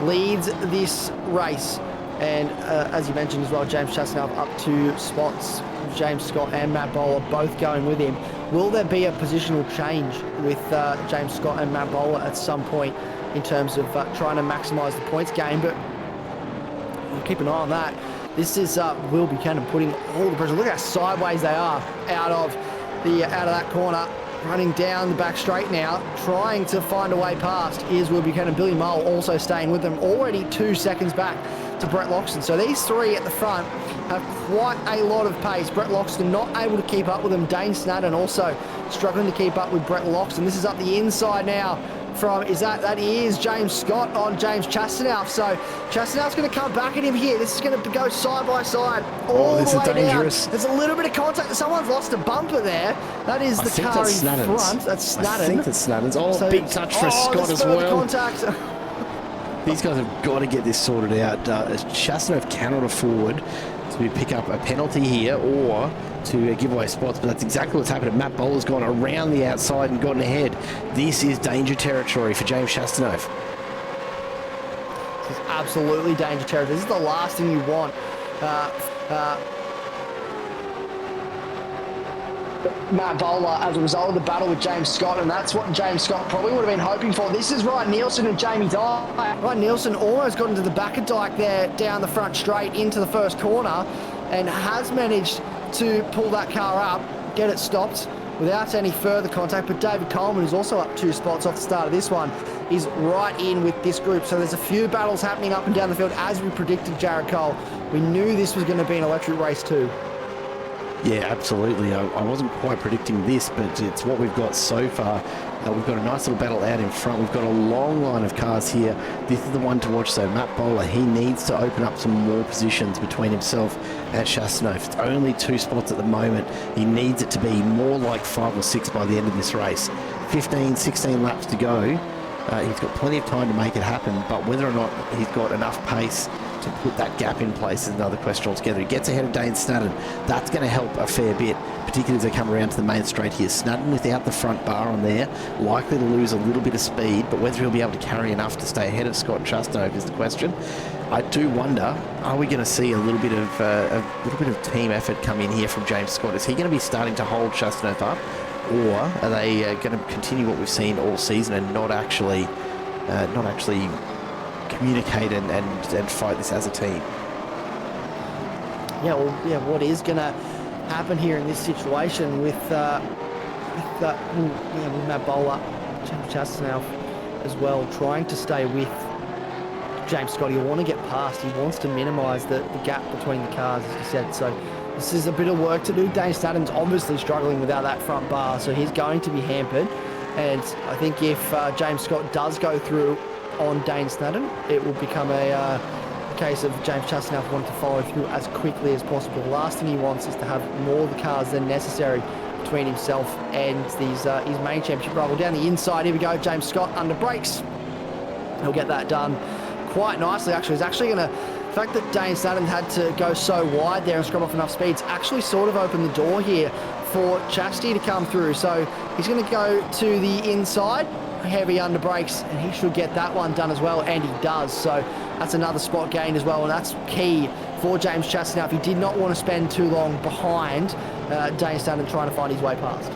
Leads this race, and as you mentioned as well, James Chastanov up 2 spots. James Scott and Matt Bowler both going with him. Will there be a positional change with James Scott and Matt Bowler at some point in terms of trying to maximise the points game? But we'll keep an eye on that. This is Will Buchanan putting all the pressure. Look how sideways they are out of that corner. Running down the back straight now, trying to find a way past is Will Buchanan. Billy Mole also staying with them, already 2 seconds back to Brett Loxton. So these 3 at the front have quite a lot of pace. Brett Loxton not able to keep up with them. Dane Snadden also struggling to keep up with Brett Loxton. This is up the inside now from, that is James Scott on James Chastanov. So Chastanov's going to come back at him here. This is going to go side by side all the way down. Dangerous. There's a little bit of contact. Someone's lost a bumper there. That is the car in front. That's Snadden. I think that's Snadden's. So, big touch for Scott as well. Contact. These guys have got to get this sorted out. Chastanov cannot afford to pick up a penalty here or to give away spots, but that's exactly what's happened. Matt Bowler's gone around the outside and gotten ahead. This is danger territory for James Chastanov. This is absolutely danger territory. This is the last thing you want. Matt Bowler as a result of the battle with James Scott, and that's what James Scott probably would have been hoping for. This is Ryan Nielsen and Jamie Dyke. Ryan Nielsen almost got into the back of Dyke there, down the front straight into the first corner, and has managed to pull that car up, get it stopped without any further contact. But David Coleman, who's also up 2 spots off the start of this one, is right in with this group. So there's a few battles happening up and down the field as we predicted, Jared Cole. We knew this was going to be an electric race too. Yeah, absolutely. I wasn't quite predicting this, but it's what we've got so far. We've got a nice little battle out in front. We've got a long line of cars here. This is the one to watch. So Matt Bowler, he needs to open up some more positions between himself and Chastanov. It's only 2 spots at the moment. He needs it to be more like 5 or 6 by the end of this race. 15, 16 laps to go. He's got plenty of time to make it happen, but whether or not he's got enough pace to put that gap in place is another question altogether. He gets ahead of Dane Snadden. That's going to help a fair bit, particularly as they come around to the main straight here. Snadden without the front bar on there, likely to lose a little bit of speed, but whether he'll be able to carry enough to stay ahead of Scott Chastanov is the question. I do wonder, are we going to see a little bit of team effort come in here from James Scott? Is he going to be starting to hold Chastanov up, or are they going to continue what we've seen all season and not actually communicate and fight this as a team? What is going to happen here in this situation with Matt Bowler, James Chastanov as well, trying to stay with James Scott. He'll want to get past. He wants to minimise the gap between the cars, as you said. So this is a bit of work to do. Dane Snadden's obviously struggling without that front bar, so he's going to be hampered. And I think if James Scott does go through on Dane Snadden, it will become a case of James Chastenow wanting to follow through as quickly as possible. The last thing he wants is to have more of the cars than necessary between himself and his main championship rival. Down the inside, here we go, James Scott under brakes. He'll get that done quite nicely, actually. He's actually going to... The fact that Dane Snadden had to go so wide there and scrub off enough speeds actually sort of opened the door here for Chastity to come through. So he's going to go to the inside, heavy under brakes, and he should get that one done as well, and he does. So that's another spot gain as well, and that's key for James Chastity. Now, if he did not want to spend too long behind Dane Snadden trying to find his way past.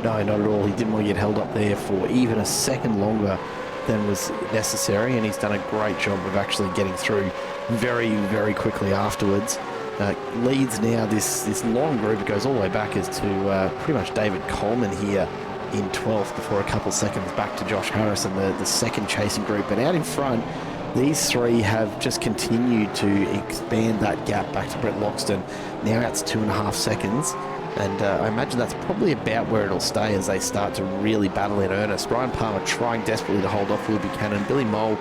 No, not at all. He didn't want to get held up there for even a second longer than was necessary, and he's done a great job of actually getting through very, very quickly afterwards. Leads now this long group. It goes all the way back as to pretty much David Coleman here in 12th before a couple seconds back to Josh Harrison, the second chasing group. But out in front, these three have just continued to expand that gap back to Brett Loxton. Now out to 2.5 seconds. And I imagine that's probably about where it'll stay as they start to really battle in earnest. Ryan Palmer trying desperately to hold off Will Buchanan. Billy Mole,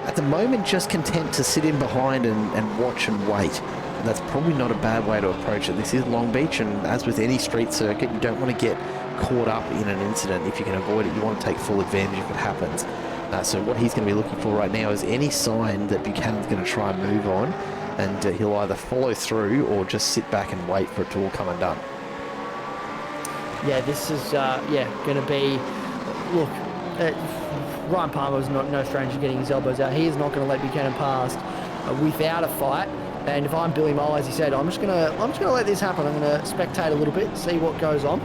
at the moment, just content to sit in behind and watch and wait. And that's probably not a bad way to approach it. This is Long Beach, and as with any street circuit, you don't want to get caught up in an incident. If you can avoid it, you want to take full advantage if it happens. So what he's going to be looking for right now is any sign that Buchanan's going to try and move on, and he'll either follow through or just sit back and wait for it to all come undone. Yeah, this is going to be... Look, Ryan Palmer was no stranger to getting his elbows out. He is not going to let Buchanan past without a fight. And if I'm Billy Mole, as he said, I'm just gonna let this happen. I'm going to spectate a little bit, see what goes on,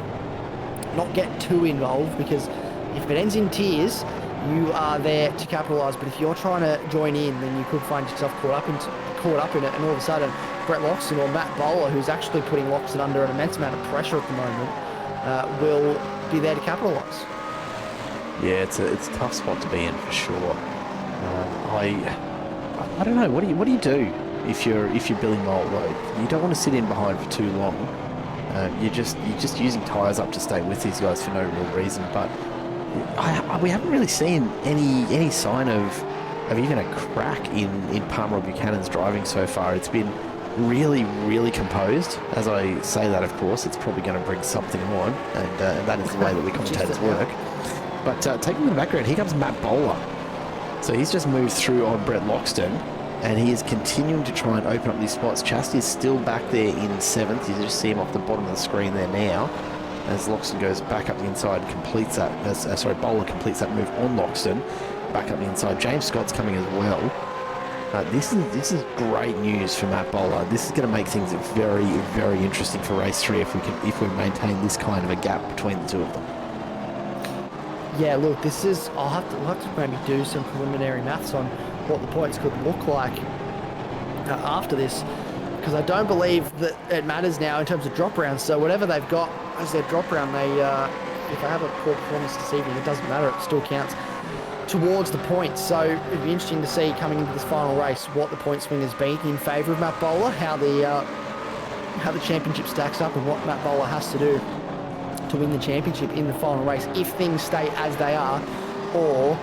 not get too involved, because if it ends in tears, you are there to capitalise. But if you're trying to join in, then you could find yourself caught up in it, and all of a sudden, Brett Loxton or Matt Bowler, who's actually putting Loxton under an immense amount of pressure at the moment, will be there to capitalise. Yeah, it's a tough spot to be in for sure. I don't know. What do you do if you're Billy Mole though? You don't want to sit in behind for too long. You're just using tyres up to stay with these guys for no real reason. But we haven't really seen any sign of even a crack in Palmer or Buchanan's driving so far. It's been really, really composed. As I say that, of course, it's probably going to bring something on, and that is the way that we commentators work. But taking the background, here comes Matt Bowler. So he's just moved through on Brett Loxton, and he is continuing to try and open up these spots. Chastity is still back there in 7th. You just see him off the bottom of the screen there now, as Loxton goes back up the inside, completes that, Bowler completes that move on Loxton, back up the inside. James Scott's coming as well. This is great news for Matt Bowler. This is going to make things very, very interesting for race 3 if we maintain this kind of a gap between the two of them. Yeah, look, this is... we'll have to maybe do some preliminary maths on what the points could look like after this, because I don't believe that it matters now in terms of drop rounds. So whatever they've got as their drop round, if they have a poor performance this evening, it doesn't matter. It still counts towards the points. So it'd be interesting to see coming into this final race what the point swing has been in favour of Matt Bowler, how the championship stacks up, and what Matt Bowler has to do to win the championship in the final race if things stay as they are, or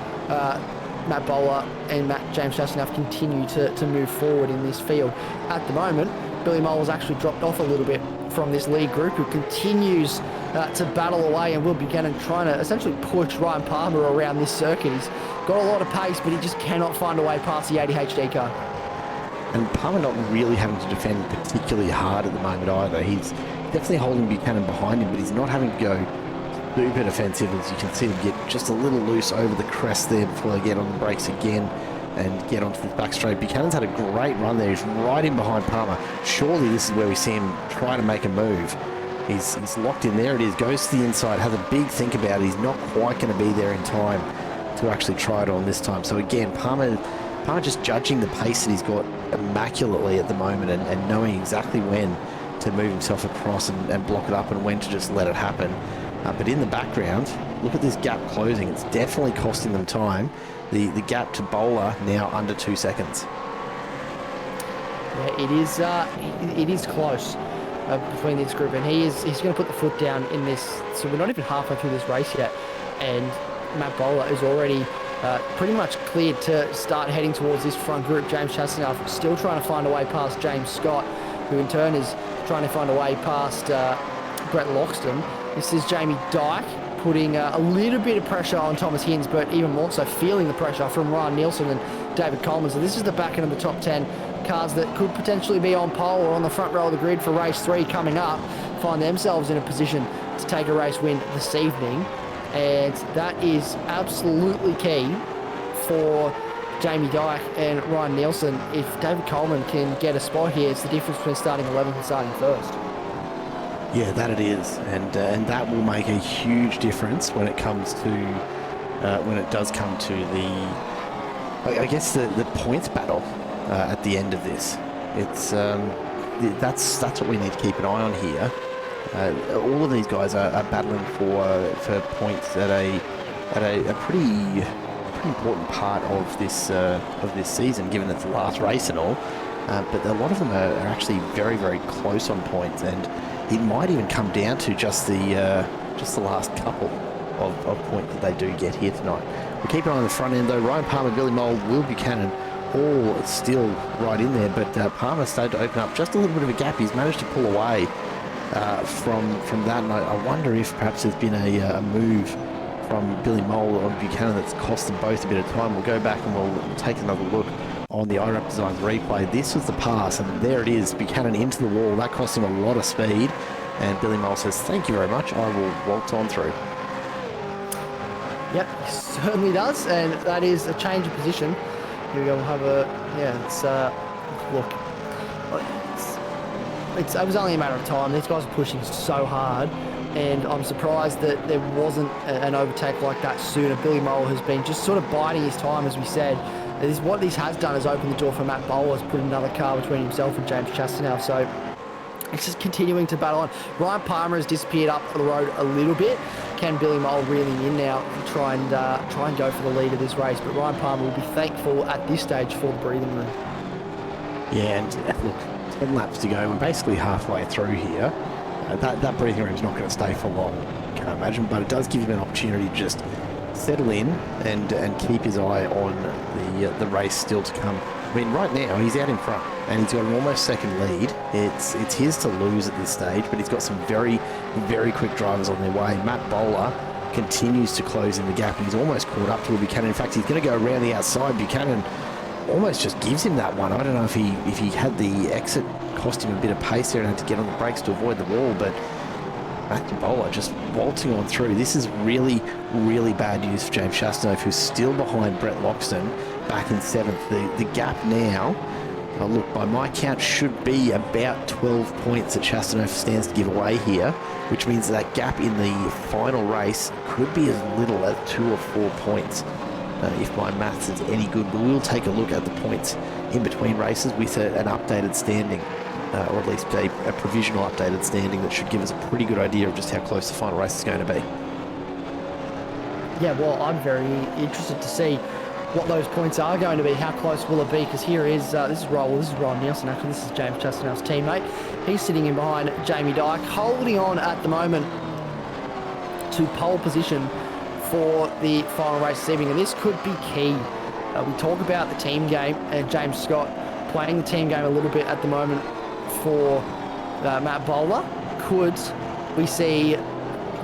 Matt Bowler and James Chastenow continue to move forward in this field. At the moment, Billy Mole has actually dropped off a little bit from this lead group, who continues to battle away, and Will Buchanan trying to essentially push Ryan Palmer around this circuit. He's got a lot of pace, but he just cannot find a way past the 80 HD car. And Palmer not really having to defend particularly hard at the moment either. He's definitely holding Buchanan behind him, but he's not having to go super defensive, as you can see him get just a little loose over the crest there before they get on the brakes again and get onto the back straight. Buchanan's had a great run there. He's right in behind Palmer. Surely this is where we see him try to make a move. He's locked in. There it is. Goes to the inside. Has a big think about it. He's not quite going to be there in time to actually try it on this time. So again, Palmer just judging the pace that he's got immaculately at the moment, and knowing exactly when to move himself across and block it up, and when to just let it happen. But in the background, look at this gap closing. It's definitely costing them time. The gap to Bowler now under 2 seconds. Yeah, it is close between this group, and he's going to put the foot down in this. So we're not even halfway through this race yet. and Matt Bowler is already pretty much cleared to start heading towards this front group. James Chastanoff still trying to find a way past James Scott, who in turn is trying to find a way past Brett Loxton. This is Jamie Dyke putting a little bit of pressure on Thomas Hinds, but even more so feeling the pressure from Ryan Nielsen and David Coleman. So this is the back end of the top 10 cars that could potentially be on pole or on the front row of the grid for race 3 coming up, find themselves in a position to take a race win this evening. And that is absolutely key for Jamie Dyke and Ryan Nielsen. If David Coleman can get a spot here, it's the difference between starting 11th and starting 1st. Yeah, that it is, and that will make a huge difference when it comes to when it does come to the, I guess the points battle at the end of this. It's that's what we need to keep an eye on here. All of these guys are battling for points at a pretty important part of this season, given it's the last race and all. But a lot of them are actually very, very close on points, and it might even come down to just the last couple of points that they do get here tonight. We'll keep an eye on the front end though. Ryan Palmer, Billy Mole, Will Buchanan, all still right in there, but Palmer started to open up just a little bit of a gap. He's managed to pull away from that, and I wonder if perhaps there's been a move from Billy Mole or Buchanan that's cost them both a bit of time. We'll go back and we'll take another look on the iRacing Designs replay. This was the pass, and there it is, Buchanan into the wall. That cost him a lot of speed, and Billy Mole says, thank you very much, I will waltz on through. Yep, it certainly does, and that is a change of position. Here we go, we'll have it's, look, it was only a matter of time. These guys are pushing so hard, and I'm surprised that there wasn't an overtake like that sooner. Billy Mole has been just sort of biding his time, as we said. What this has done is open the door for Matt Bowler, has put another car between himself and James Chastanoff, so it's just continuing to battle on. Ryan Palmer has disappeared up the road a little bit. Can Billy Mole reeling in now and try and go for the lead of this race? But Ryan Palmer will be thankful at this stage for the breathing room. Yeah, and look, 10 laps to go. We're basically halfway through here. That breathing room is not going to stay for long, can't imagine, but it does give him an opportunity to just settle in and keep his eye on the race still to come. I mean, right now he's out in front and he's got an almost second lead. It's his to lose at this stage, but he's got some very, very quick drivers on their way. Matt Bowler continues to close in the gap, and he's almost caught up to Buchanan. In fact, he's going to go around the outside. Buchanan almost just gives him that one. I don't know if he had the exit cost him a bit of pace there and had to get on the brakes to avoid the wall, but Matthew Bowler just waltzing on through. This is really, really bad news for James Chastanoff, who's still behind Brett Loxton back in 7th. The gap now, look, by my count, should be about 12 points that Chastanoff stands to give away here, which means that gap in the final race could be as little as 2 or 4 points, if my maths is any good. But we'll take a look at the points in between races with an updated standing, or at least a provisional updated standing that should give us a pretty good idea of just how close the final race is going to be. Yeah, well, I'm very interested to see what those points are going to be. How close will it be? Because here is this is Ryan Nielsen. Actually, this is James Chastanoff's teammate. He's sitting in behind Jamie Dyke, holding on at the moment to pole position for the final race this evening, and this could be key. We talk about the team game, and James Scott playing the team game a little bit at the moment for Matt Bowler. Could we see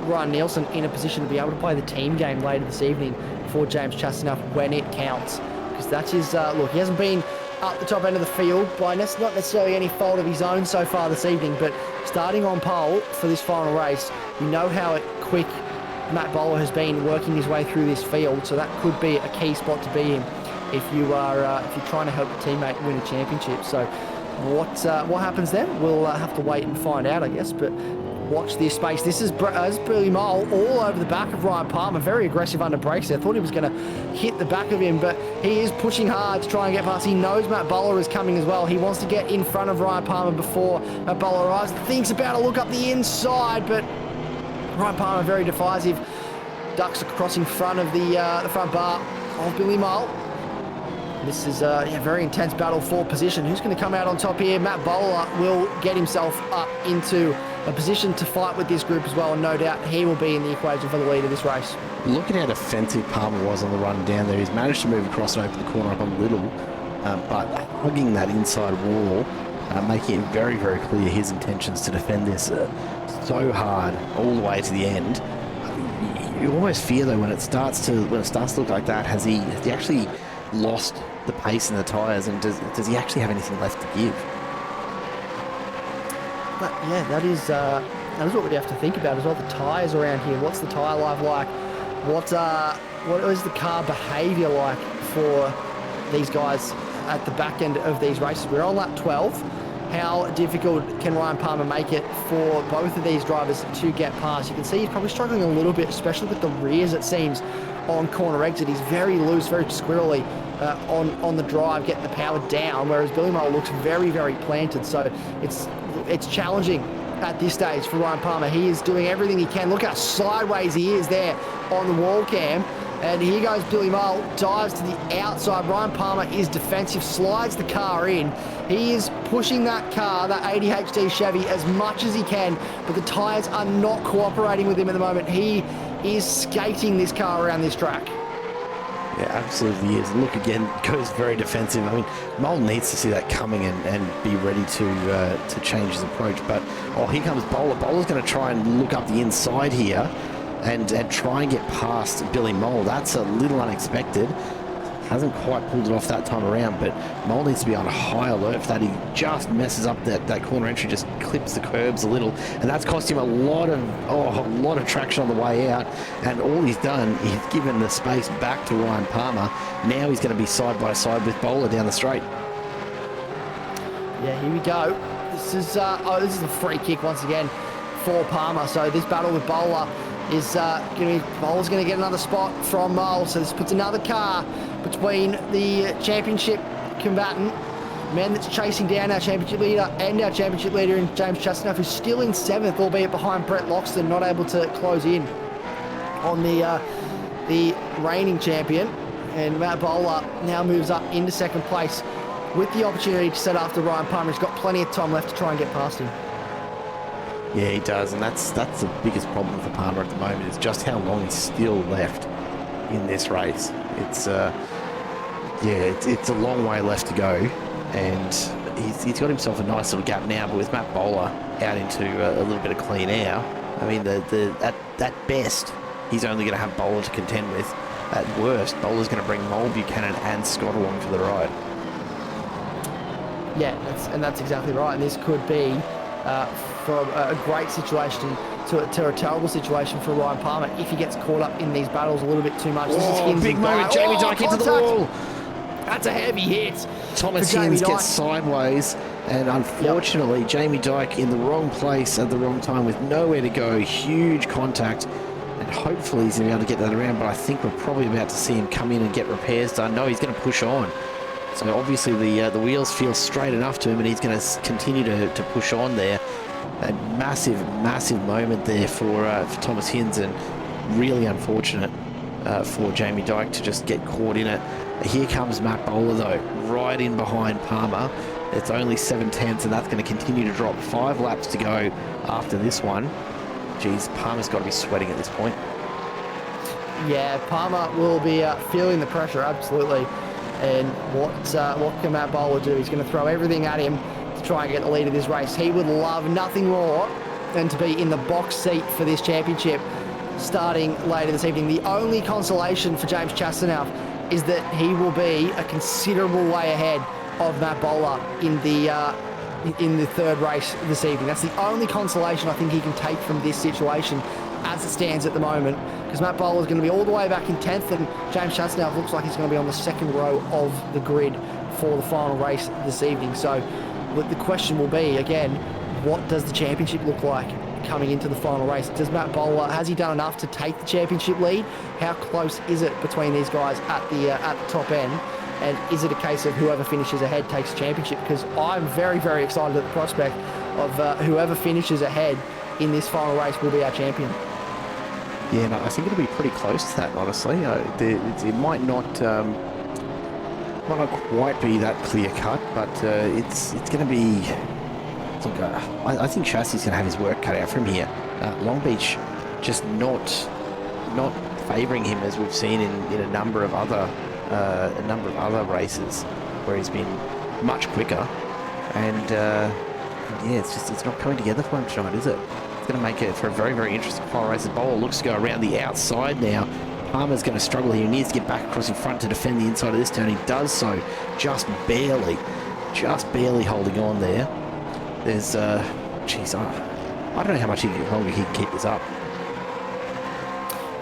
Ryan Nielsen in a position to be able to play the team game later this evening for James Chastanoff when it counts? Because that is, look, he hasn't been up the top end of the field by not necessarily any fault of his own so far this evening, but starting on pole for this final race, we know how quick Matt Bowler has been working his way through this field, so that could be a key spot to be in if you're trying to help your teammate win a championship. So what happens then? We'll have to wait and find out, I guess. But watch this space. This is Billy Mole all over the back of Ryan Palmer. Very aggressive under brakes there. I thought he was going to hit the back of him, but he is pushing hard to try and get past. He knows Matt Bowler is coming as well. He wants to get in front of Ryan Palmer before Matt Bowler arrives. Thinks about to look up the inside, but Ryan Palmer very decisive. Ducks across in front of the front bar of Billy Mole. This is a very intense battle for position. Who's going to come out on top here? Matt Bowler will get himself up into a position to fight with this group as well, and no doubt he will be in the equation for the lead of this race. Look at how defensive Palmer was on the run down there. He's managed to move across and open the corner up a little, but hugging that inside wall, making it very, very clear his intentions to defend this so hard all the way to the end. You almost fear though when it starts to look like that, has he actually lost the pace in the tyres, and does he actually have anything left to give? But yeah, that is what we have to think about as well. The tyres around here. What's the tyre life like? What is the car behaviour like for these guys at the back end of these races? We're on lap 12. How difficult can Ryan Palmer make it for both of these drivers to get past? You can see he's probably struggling a little bit, especially with the rears, it seems, on corner exit. He's very loose, very squirrely on the drive, getting the power down, whereas Billy Mole looks very, very planted. So it's challenging at this stage for Ryan Palmer. He is doing everything he can. Look how sideways he is there on the wall cam. And here goes Billy Mole, dives to the outside. Ryan Palmer is defensive, slides the car in. He is pushing that car, that ADHD Chevy, as much as he can, but the tyres are not cooperating with him at the moment. He is skating this car around this track. Yeah, absolutely is. Look again, goes very defensive. I mean, Mole needs to see that coming and be ready to change his approach. But, oh, here comes Bowler. Bowler's going to try and look up the inside here and try and get past Billy Mole. That's a little unexpected. Hasn't quite pulled it off that time around, but Mole needs to be on a high alert for that. He just messes up that corner entry, just clips the curbs a little, and that's cost him a lot of traction on the way out. And all he's done, he's given the space back to Ryan Palmer. Now he's going to be side by side with Bowler down the straight. Yeah, here we go. This is a free kick once again for Palmer. So this battle with Bowler is Bowler's going to get another spot from Mole. So this puts another car between the championship combatant, man that's chasing down our championship leader, and our championship leader in James Chastanoff, who's still in 7th, albeit behind Brett Loxton, not able to close in on the reigning champion. And Matt Bowler now moves up into 2nd place with the opportunity to set after Ryan Palmer. He's got plenty of time left to try and get past him. Yeah, he does, and that's the biggest problem for Palmer at the moment, is just how long is still left in this race. It's a long way left to go, and he's got himself a nice little gap now. But with Matt Bowler out into a little bit of clean air, I mean, at best, he's only going to have Bowler to contend with. At worst, Bowler's going to bring Mole, Buchanan, and Scott along for the ride. Yeah, that's exactly right. And this could be from a great situation to a terrible situation for Ryan Palmer if he gets caught up in these battles a little bit too much. Oh, this is big moment. Jamie Dyke into the wall. That's a heavy hit. Thomas Hins gets sideways, and unfortunately, Jamie Dyke in the wrong place at the wrong time with nowhere to go. Huge contact, and hopefully he's going to be able to get that around, but I think we're probably about to see him come in and get repairs done. No, he's going to push on. So obviously the wheels feel straight enough to him, and he's going to continue to push on there. A massive moment there for Thomas Hins, and really unfortunate for Jamie Dyke to just get caught in it. Here comes Matt Bowler though, right in behind Palmer. It's only 7/10, and that's going to continue to drop. 5 laps to go after this one. Geez, Palmer's got to be sweating at this point. Yeah, Palmer will be feeling the pressure, absolutely. And what can Matt Bowler do? He's going to throw everything at him to try and get the lead of this race. He would love nothing more than to be in the box seat for this championship starting later this evening. The only consolation for James Chastanoff is that he will be a considerable way ahead of Matt Bowler in the 3rd race this evening. That's the only consolation I think he can take from this situation as it stands at the moment, because Matt Bowler is going to be all the way back in 10th, and James Chastanoff looks like he's going to be on the 2nd row of the grid for the final race this evening. So the question will be, again, what does the championship look like coming into the final race? Does Matt Bowler, has he done enough to take the championship lead? How close is it between these guys at the top end? And is it a case of whoever finishes ahead takes the championship? Because I'm very, very excited at the prospect of whoever finishes ahead in this final race will be our champion. Yeah, no, I think it'll be pretty close to that, honestly. It might not quite be that clear cut, but it's going to be look, I think Chassis's going to have his work cut out from here. Long Beach just not favouring him as we've seen in a number of other races where he's been much quicker, and yeah, it's not coming together for him tonight, is it? It's going to make it for a very, very interesting final race. The bowler looks to go around the outside now. Palmer's going to struggle here. He needs to get back across in front to defend the inside of this turn. He does so, just barely holding on there. There's, geez, I don't know how much longer he can keep this up.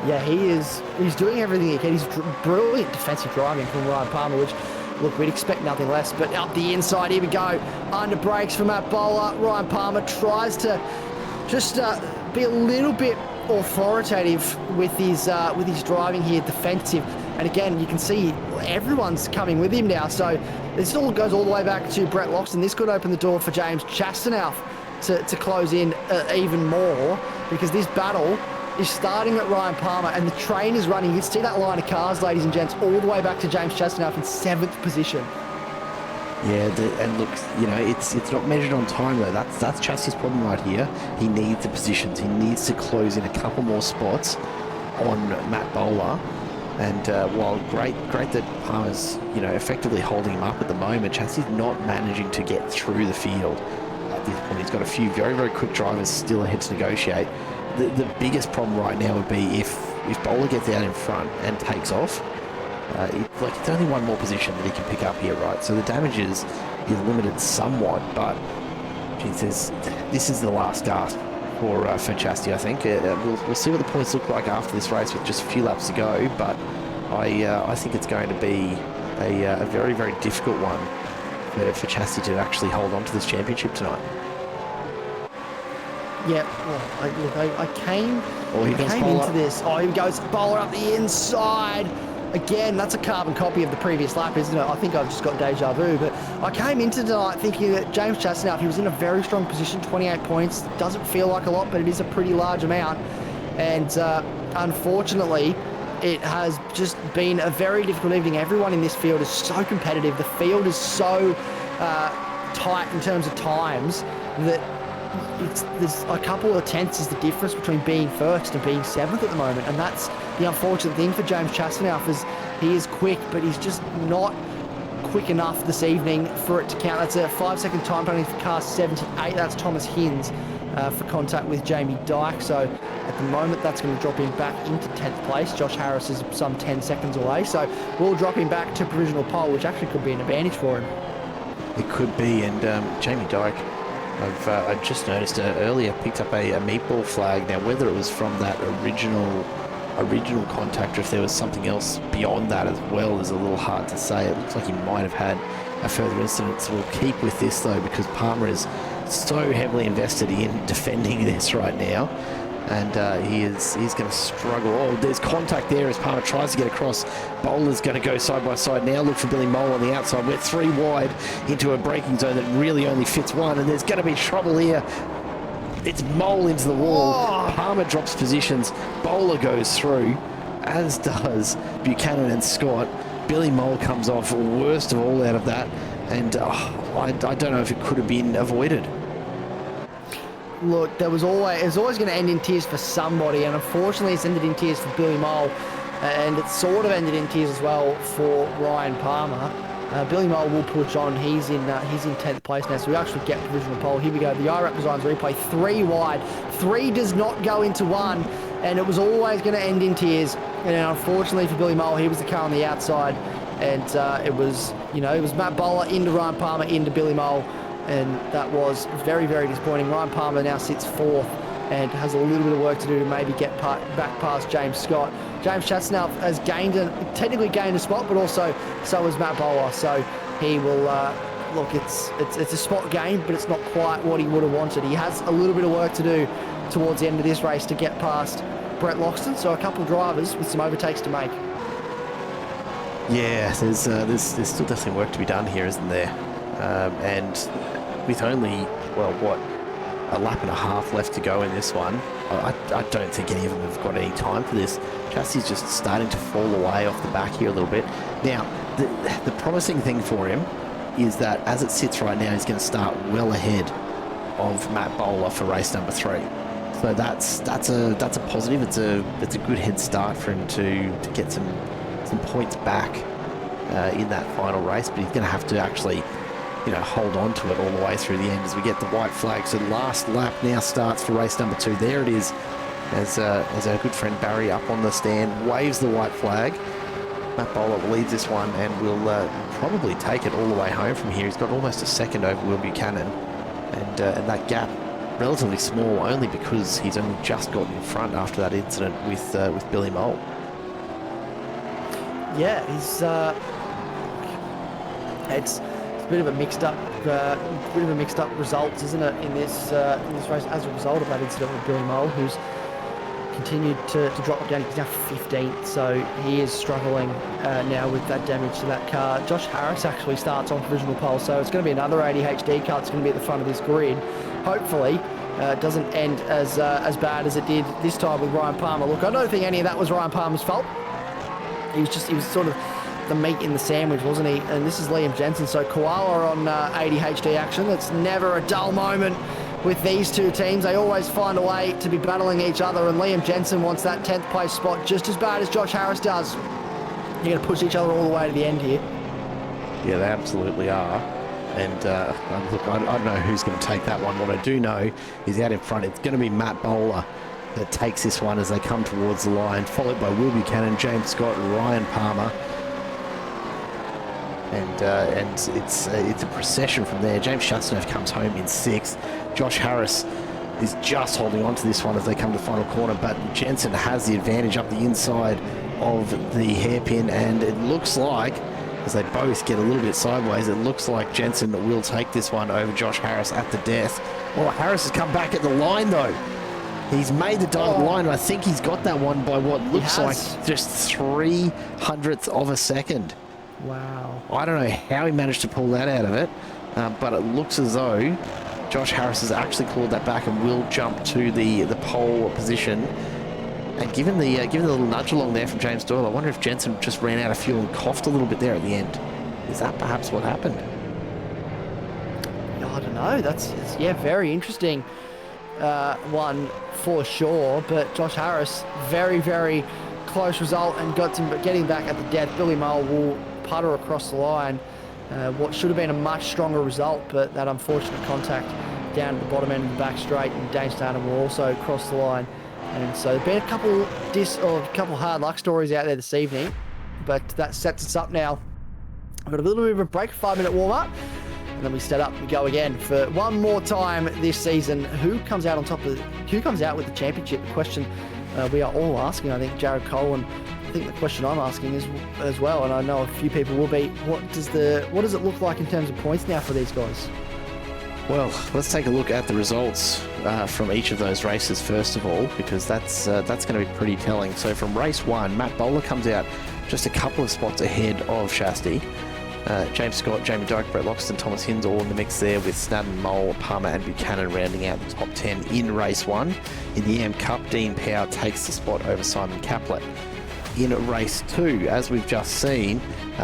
Yeah, he's doing everything he can. He's brilliant defensive driving from Ryan Palmer, which, look, we'd expect nothing less. But up the inside, here we go. Under brakes from Matt Bowler. Ryan Palmer tries to just be a little bit authoritative with his driving here, defensive. And again, you can see everyone's coming with him now. So this all goes all the way back to Brett Loxton. This could open the door for James Chastain to close in even more, because this battle is starting at Ryan Palmer and the train is running. You can see that line of cars, ladies and gents, all the way back to James Chastain in 7th position. Yeah, and look, you know, it's not measured on time though. That's Chassis's problem right here. He needs the positions. He needs to close in a couple more spots on Matt Bowler. And while great that Palmer's, you know, effectively holding him up at the moment, Chassis's not managing to get through the field at this point. He's got a few very, very quick drivers still ahead to negotiate. The biggest problem right now would be if Bowler gets out in front and takes off. It's only one more position that he can pick up here, right? So the damage is limited somewhat, but geez, this is the last gasp for Chastain, I think. We'll see what the points look like after this race with just a few laps to go, but I think it's going to be a very, very difficult one for Chastain to actually hold on to this championship tonight. Yeah, well, I came into this. Oh, here goes Bowler up the inside. Again, that's a carbon copy of the previous lap, isn't it? I think I've just got deja vu, but I came into tonight thinking that James Chastain, he was in a very strong position, 28 points. Doesn't feel like a lot, but it is a pretty large amount. And unfortunately, it has just been a very difficult evening. Everyone in this field is so competitive. The field is so tight in terms of times that there's a couple of tenths is the difference between being first and being 7th at the moment, and that's the unfortunate thing for James Chastain, is he is quick, but he's just not quick enough this evening for it to count. That's a 5-second time penalty for car 78. That's Thomas Hinds for contact with Jamie Dyke. So at the moment, that's going to drop him back into 10th place. Josh Harris is some 10 seconds away, so we'll drop him back to provisional pole, which actually could be an advantage for him. It could be, and Jamie Dyke, I just noticed earlier, picked up a meatball flag. Now, whether it was from that original contact or if there was something else beyond that as well is a little hard to say. It looks like he might have had a further incident. So we'll keep with this though, because Palmer is so heavily invested in defending this right now. And he's going to struggle. Oh, there's contact there as Palmer tries to get across. Bowler's going to go side by side now. Look for Billy Mole on the outside. We're 3 wide into a braking zone that really only fits 1. And there's going to be trouble here. It's Mole into the wall. Oh. Palmer drops positions. Bowler goes through, as does Buchanan and Scott. Billy Mole comes off, worst of all out of that. And I don't know if it could have been avoided. Look, it was always going to end in tears for somebody, and unfortunately it's ended in tears for Billy Mole, and it sort of ended in tears as well for Ryan Palmer. Billy Mole will push on. He's in 10th place now, so we actually get provisional pole. Here we go. The iRacing Designs replay, 3 wide. 3 does not go into 1, and it was always going to end in tears. And unfortunately for Billy Mole, he was the car on the outside, and it was Matt Bowler into Ryan Palmer into Billy Mole. And that was very, very disappointing. Ryan Palmer now sits 4th and has a little bit of work to do to maybe get back past James Scott. James Chastain has technically gained a spot, but also so has Matt Bowler. So he will look. It's a spot gain, but it's not quite what he would have wanted. He has a little bit of work to do towards the end of this race to get past Brett Loxton. So a couple of drivers with some overtakes to make. Yeah, there's still definitely work to be done here, isn't there? And with only, a lap and a half left to go in this one, I don't think any of them have got any time for this. Chassis's just starting to fall away off the back here a little bit. Now, the promising thing for him is that as it sits right now, he's going to start well ahead of Matt Bowler for race number 3. So that's a positive. It's a good head start for him to get some points back in that final race, but he's going to have to actually hold on to it all the way through the end as we get the white flag. So the last lap now starts for race number 2. There it is, as our good friend Barry up on the stand waves the white flag. Matt Bowler leads this one and will probably take it all the way home from here. He's got almost a second over Will Buchanan, and that gap relatively small only because he's only just got in front after that incident with Billy Mole. Yeah, it's a bit of a mixed up results, isn't it, in this race as a result of that incident with Billy Mole, who's continued to drop down. He's now 15th, so he is struggling now with that damage to that car. Josh Harris actually starts on provisional pole, so it's going to be another ADHD car that's going to be at the front of this grid. Hopefully, it doesn't end as bad as it did this time with Ryan Palmer. Look, I don't think any of that was Ryan Palmer's fault. He was sort of the meat in the sandwich, wasn't he? And this is Liam Jensen. So Koala on ADHD action. It's never a dull moment with these two teams. They always find a way to be battling each other, and Liam Jensen wants that 10th place spot just as bad as Josh Harris does. You're going to push each other all the way to the end here. Yeah, they absolutely are. And look, I don't know who's going to take that one. What I do know is out in front, it's going to be Matt Bowler that takes this one as they come towards the line, followed by Will Buchanan, James Scott, and Ryan Palmer. And it's a procession from there. James Shastanoff comes home in 6th. Josh Harris is just holding on to this one as they come to the final corner, but Jensen has the advantage up the inside of the hairpin, and it looks like, as they both get a little bit sideways, it looks like Jensen will take this one over Josh Harris at the death. Well, Harris has come back at the line though. He's made the dotted line, and I think he's got that one by what looks like just 3/100th of a second. Wow. I don't know how he managed to pull that out of it, but it looks as though Josh Harris has actually clawed that back and will jump to the pole position. And given the little nudge along there from James Doyle, I wonder if Jensen just ran out of fuel and coughed a little bit there at the end. Is that perhaps what happened? I don't know. It's very interesting one for sure. But Josh Harris, very, very close result and getting back at the death. Billy Mole will putter across the line. What should have been a much stronger result, but that unfortunate contact down at the bottom end of the back straight, and Dane Stanton will also cross the line. And so there's been a couple hard luck stories out there this evening, but that sets us up now. We've got a little bit of a break, 5-minute warm-up, and then we set up and go again for one more time this season. Who comes out with the championship? The question we are all asking. I think Jared Cole, and I think the question I'm asking is as well, and I know a few people will be, what does it look like in terms of points now for these guys? Well, let's take a look at the results from each of those races first of all, because that's going to be pretty telling. So from race 1, Matt Bowler comes out just a couple of spots ahead of Shasti. James Scott, Jamie Dyke, Brett Loxton, Thomas Hinds all in the mix there, with Snadden, Mole, Palmer and Buchanan rounding out the top 10 in race 1. In the AM Cup, Dean Power takes the spot over Simon Caplet. In race 2, as we've just seen,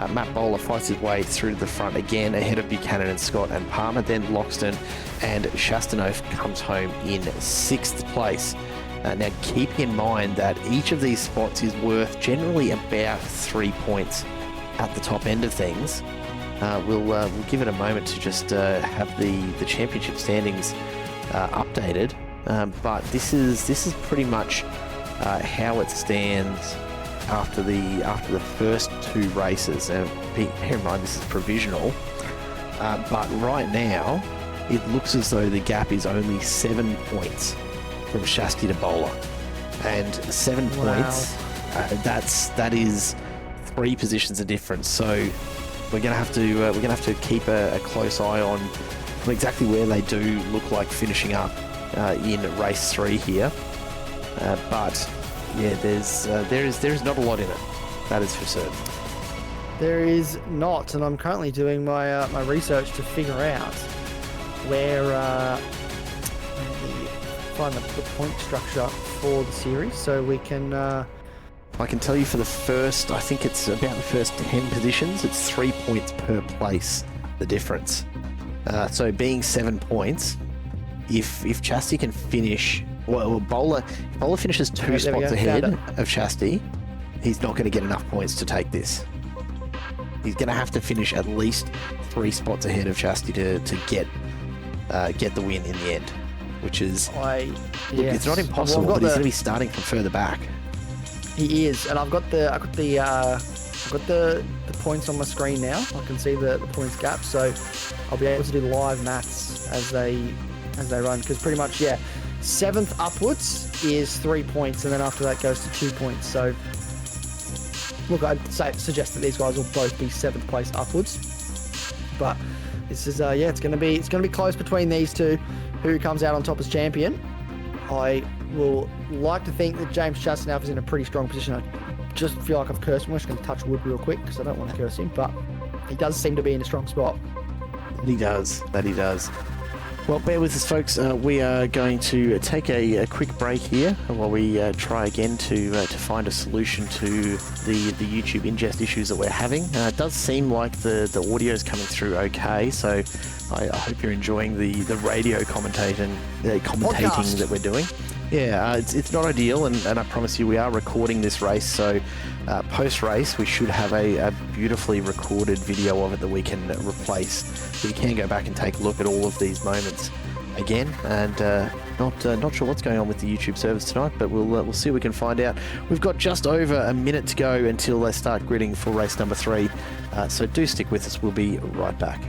Matt Bowler fights his way through to the front again, ahead of Buchanan and Scott and Palmer. Then Loxton and Shastanoff comes home in 6th place. Now, keep in mind that each of these spots is worth generally about 3 points at the top end of things. We'll give it a moment to just have the championship standings updated, but this is pretty much how it stands after the first 2 races. Bear in mind this is provisional, but right now it looks as though the gap is only 7 points from Shasti to Bowler, and 7 points. That is 3 positions of difference. So we're gonna have to keep a close eye on exactly where they do look like finishing up in race 3 here, but. Yeah, there is not a lot in it. That is for certain. There is not, and I'm currently doing my my research to figure out where find the point structure for the series, so we can. I can tell you for the first, I think it's about the first 10 positions. It's 3 points per place, the difference. So being 7 points, if Chastity can finish, well, Bowler finishes 2 spots ahead of Chastity, he's not going to get enough points to take this. He's going to have to finish at least 3 spots ahead of Chastity to get the win in the end, which is look, it's not impossible, but he's going to be starting from further back. He is, and I've got the points on my screen now. I can see the points gap, so I'll be able to do live maths as they run, because pretty much 7th upwards is 3 points, and then after that goes to 2 points. So look, I'd suggest that these guys will both be 7th place upwards, but this is it's going to be close between these two. Who comes out on top as champion? I will like to think that James Chastity is in a pretty strong position. I just feel like I've cursed him. I'm just going to touch wood real quick because I don't want to curse him, but he does seem to be in a strong spot. He does. Well, bear with us, folks. We are going to take a quick break here while we try again to find a solution to the YouTube ingest issues that we're having. It does seem like the audio is coming through okay, so I hope you're enjoying the radio commentating that we're doing. Yeah, it's not ideal, and I promise you we are recording this race, so post-race we should have a beautifully recorded video of it that we can replace. So you can go back and take a look at all of these moments again, and not sure what's going on with the YouTube service tonight, but we'll see what we can find out. We've got just over a minute to go until they start gridding for race number 3, so do stick with us. We'll be right back.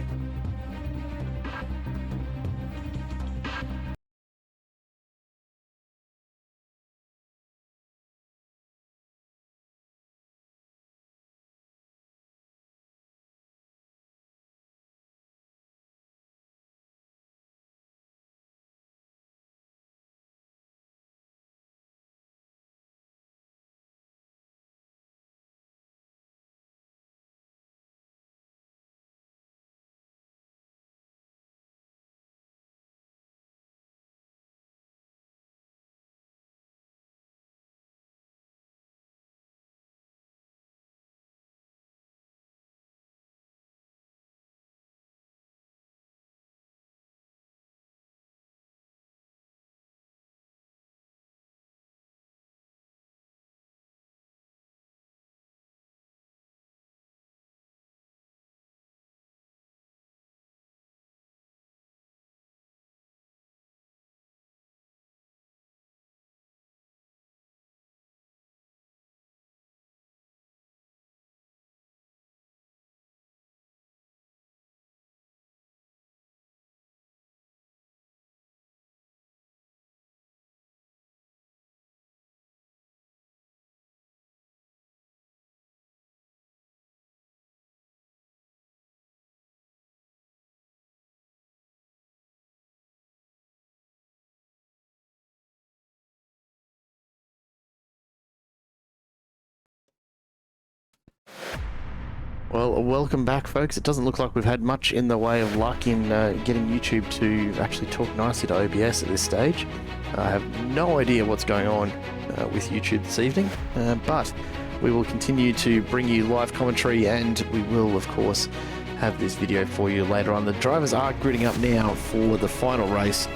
Well, welcome back, folks. It doesn't look like we've had much in the way of luck in getting YouTube to actually talk nicely to OBS at this stage. I have no idea what's going on with YouTube this evening, but we will continue to bring you live commentary, and we will, of course, have this video for you later on. The drivers are gridding up now for the final race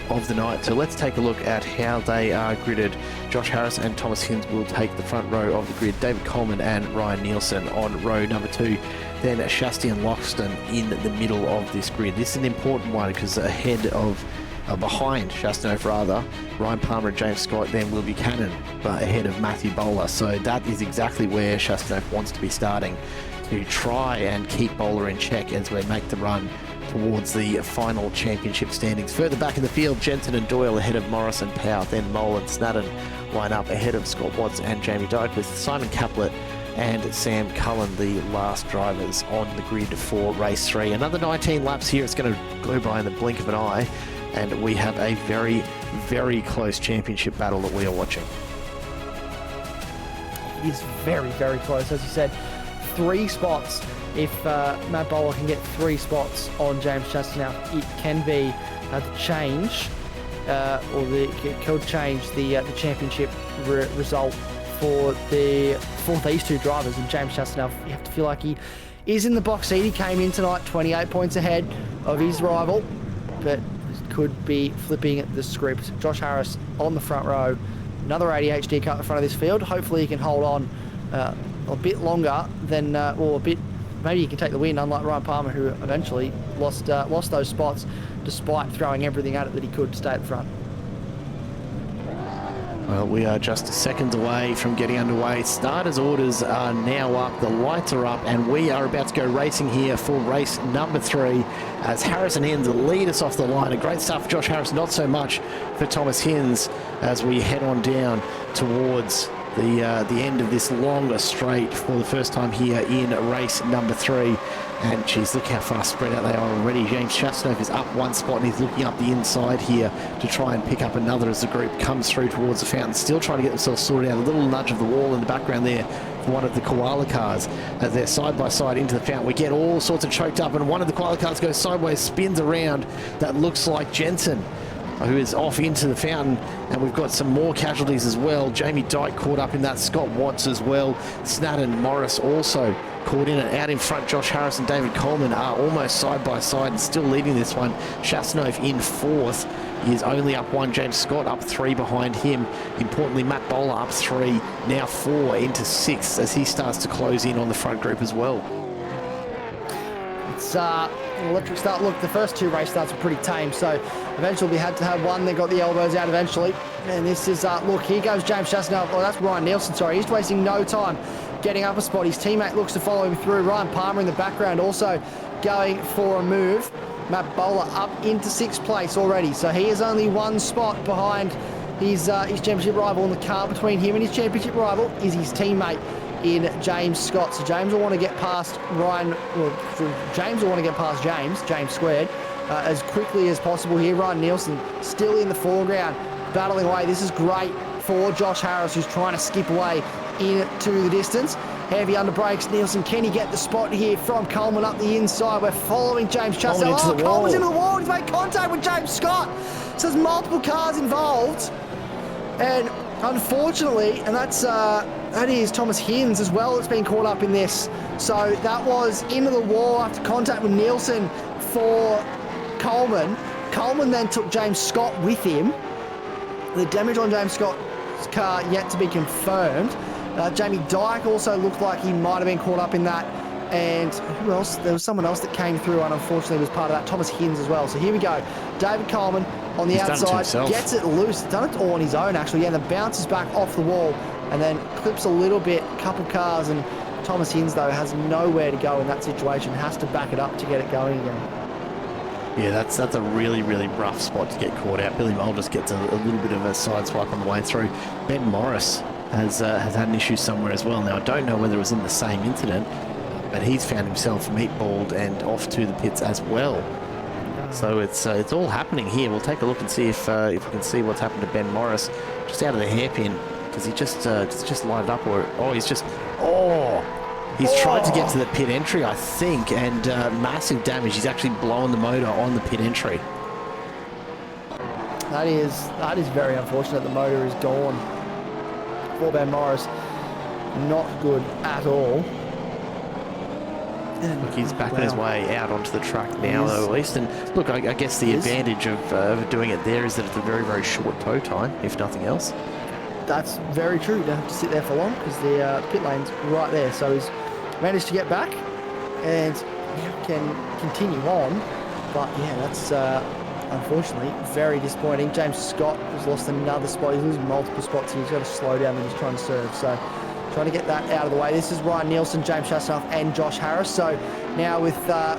of the night, so let's take a look at how they are gridded. Josh Harris and Thomas Hinds will take the front row of the grid, David Coleman and Ryan Nielsen on row number 2, then Chastity and Loxton in the middle of this grid. This is an important one because behind Chastity rather, Ryan Palmer and James Scott, then Will Buchanan, but ahead of Matthew Bowler. So that is exactly where Chastity wants to be starting, to try and keep Bowler in check as we make the run towards the final championship standings. Further back in the field, Jensen and Doyle ahead of Morris and Powell, then Mole and Snadden line up ahead of Scott Watts and Jamie Dyke, with Simon Caplett and Sam Cullen the last drivers on the grid for race 3. Another 19 laps here. It's going to go by in the blink of an eye, and we have a very, very close championship battle that we are watching. It is very, very close. As you said, 3 spots. If Matt Bowler can get 3 spots on James Chastity now, it can be the change, it could change the championship result for these 2 drivers. And James Chastity, you have to feel like he is in the box seat. He came in tonight 28 points ahead of his rival, but could be flipping the script. Josh Harris on the front row. Another ADHD cut in front of this field. Hopefully he can hold on a bit longer than, or a bit, maybe he can take the win, unlike Ryan Palmer, who eventually lost those spots despite throwing everything at it that he could to stay at the front. Well, we are just seconds away from getting underway. Starters' orders are now up, the lights are up, and we are about to go racing here for race number 3 as Harris and Hinds lead us off the line. A great start for Josh Harris, not so much for Thomas Hinds as we head on down towards the end of this longer straight for the first time here in race number 3. And geez, look how far spread out they are already. James Chasnov is up one spot and he's looking up the inside here to try and pick up another as the group comes through towards the fountain, still trying to get themselves sorted out. A little nudge of the wall in the background there for one of the koala cars as they're side by side into the fountain. We get all sorts of choked up and one of the koala cars goes sideways, spins around. That looks like Jensen, who is off into the fountain, and we've got some more casualties as well. Jamie Dyke caught up in that, Scott Watts as well. Snadden Morris also caught in it. Out in front, Josh Harris and David Coleman are almost side by side and still leading this one. Chasnov in 4th. He is only up 1. James Scott up 3 behind him. Importantly, Matt Bowler up 3, now 4 into 6th as he starts to close in on the front group as well. It's an electric start. Look, the first 2 race starts were pretty tame, so eventually we had to have one. They got the elbows out eventually. And this is, look, here goes James Chasnov. Oh, that's Ryan Nielsen, sorry. He's wasting no time getting up a spot. His teammate looks to follow him through. Ryan Palmer in the background also going for a move. Matt Bowler up into 6th place already, so he is only 1 spot behind his championship rival, and the car between him and his championship rival is his teammate in James Scott. So James will want to get past James will want to get past James squared, as quickly as possible here. Ryan Nielsen still in the foreground, battling away. This is great for Josh Harris, who's trying to skip away into the distance. Heavy under brakes. Nielsen, can he get the spot here from Coleman up the inside? We're following James Chasnov. Oh, Coleman's into the wall. He's made contact with James Scott. So there's multiple cars involved. And unfortunately, and that is Thomas Hinds as well that's been caught up in this. So that was into the wall after contact with Nielsen for Coleman. Coleman then took James Scott with him. The damage on James Scott's car yet to be confirmed. Jamie Dyke also looked like he might have been caught up in that. And who else? There was someone else that came through and unfortunately was part of that. Thomas Hinds as well. So here we go. David Coleman on the outside, gets it loose. Done it all on his own actually. Yeah, and then bounces back off the wall and then clips a little bit, couple cars. And Thomas Hinds though has nowhere to go in that situation. Has to back it up to get it going again. Yeah, that's a really, really rough spot to get caught out. Billy Mull just gets a little bit of a side swipe on the way through. Ben Morris has had an issue somewhere as well. Now, I don't know whether it was in the same incident, but he's found himself meatballed and off to the pits as well. So it's all happening here. We'll take a look and see if we can see what's happened to Ben Morris. Just out of the hairpin. Does he just light it up, or he's tried to get to the pit entry, I think, and massive damage. He's actually blown the motor on the pit entry. That is very unfortunate. The motor is gone for Ben Morris. Not good at all. And look, he's backing his way out onto the track now, though, at least. And look, I guess the advantage of doing it there is that it's a very, very short tow time, if nothing else. That's very true. You don't have to sit there for long because the pit lane's right there. So he's managed to get back and can continue on. But yeah, that's unfortunately very disappointing. James Scott has lost another spot. He's losing multiple spots here. He's got to slow down and he's trying to serve. So trying to get that out of the way. This is Ryan Nielsen, James Chasnov and Josh Harris. So now with a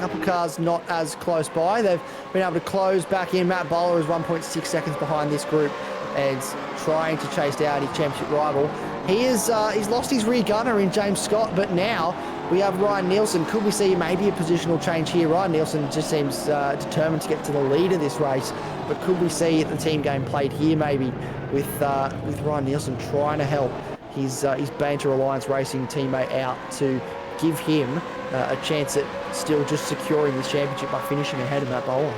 couple cars not as close by, they've been able to close back in. Matt Bowler is 1.6 seconds behind this group and trying to chase down his championship rival. He's lost his rear gunner in James Scott, but now we have Ryan Nielsen. Could we see maybe a positional change here? Ryan Nielsen just seems determined to get to the lead of this race, but could we see the team game played here maybe with Ryan Nielsen trying to help his Banter Alliance Racing teammate out to give him a chance at still just securing this championship by finishing ahead of Matt Bowler?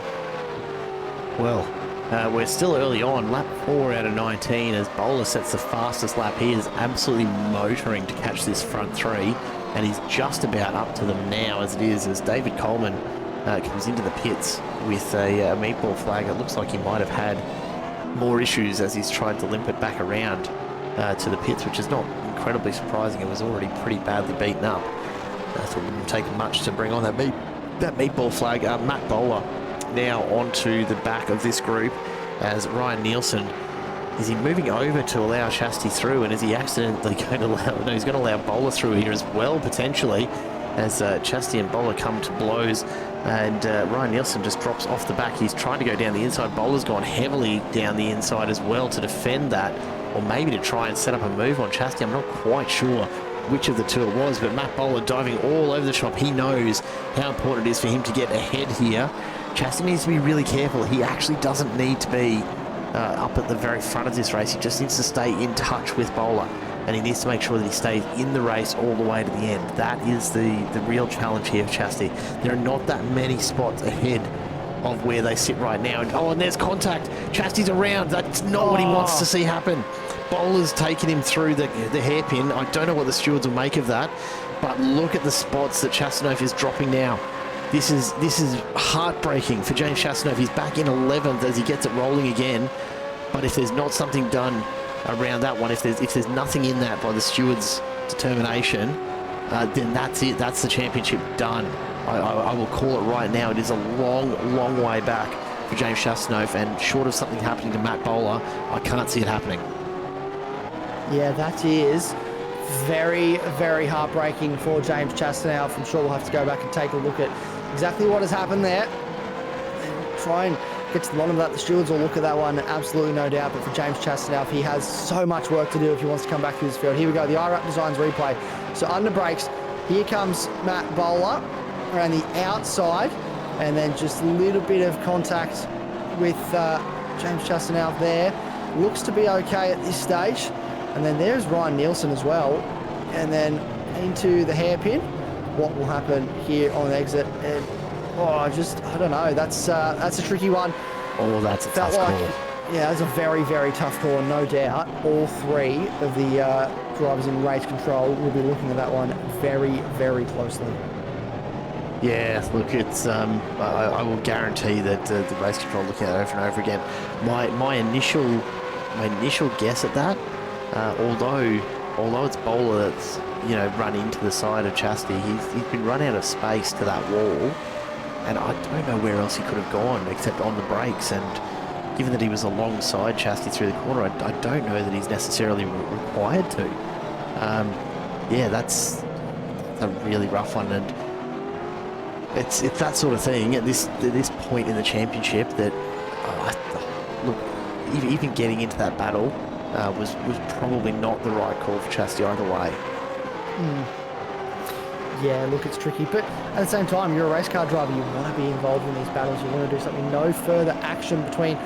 Well, we're still early on, lap 4 out of 19 as Bowler sets the fastest lap. He is absolutely motoring to catch this front 3, and he's just about up to them now as it is, as David Coleman comes into the pits with a meatball flag. It looks like he might have had more issues as he's tried to limp it back around to the pits, which is not incredibly surprising. It was already pretty badly beaten up. So it wouldn't take much to bring on that meatball flag. Matt Bowler now onto the back of this group as Ryan Nielsen. Is he moving over to allow Chastity through, and is he accidentally going to allow... No, he's going to allow Bowler through here as well, potentially, as Chastity and Bowler come to blows, and Ryan Nielsen just drops off the back. He's trying to go down the inside. Bowler's gone heavily down the inside as well to defend that, or maybe to try and set up a move on Chastity. I'm not quite sure which of the two it was, but Matt Bowler diving all over the shop. He knows how important it is for him to get ahead here. Chastity needs to be really careful. He actually doesn't need to be up at the very front of this race. He just needs to stay in touch with Bowler, and he needs to make sure that he stays in the race all the way to the end. That is the real challenge here for Chastity. There are not that many spots ahead of where they sit right now. And there's contact. Chastity's around. That's not what he wants to see happen. Bowler's taken him through the hairpin. I don't know what the stewards will make of that, but look at the spots that Chastinov is dropping now. This is heartbreaking for James Chastinov. He's back in 11th as he gets it rolling again. But if there's not something done around that one, if there's nothing in that by the stewards' determination, then that's it. That's the championship done. I will call it right now. It is a long, long way back for James Chastinov, and short of something happening to Matt Bowler, I can't see it happening. Yeah, that is very, very heartbreaking for James Chastinov. I'm sure we'll have to go back and take a look at exactly what has happened there and try and get to the bottom of that. The stewards will look at that one, absolutely no doubt. But for James Chastinov, he has so much work to do if he wants to come back to this field. Here we go, the iRacing Designs replay. So under brakes, here comes Matt Bowler around the outside, and then just a little bit of contact with James Chastinov there. Looks to be okay at this stage. And then there's Ryan Nielsen as well. And then into the hairpin. What will happen here on exit? And I don't know. That's a tricky one. Oh, that's a tough call. Yeah, that's a very, very tough call, no doubt. All three of the drivers in race control will be looking at that one very, very closely. Yeah, look, it's I will guarantee that the race control looking at it over and over again. My initial guess at that, although it's Bowler that's run into the side of Chastity, he's been run out of space to that wall, and I don't know where else he could have gone except on the brakes. And given that he was alongside Chastity through the corner, I don't know that he's necessarily required to. Yeah, that's a really rough one, and it's that sort of thing at this point in the championship that look, even getting into that battle was probably not the right call for Chastity either way. Yeah, look, it's tricky, but at the same time, you're a race car driver. You want to be involved in these battles. You want to do something. No further action between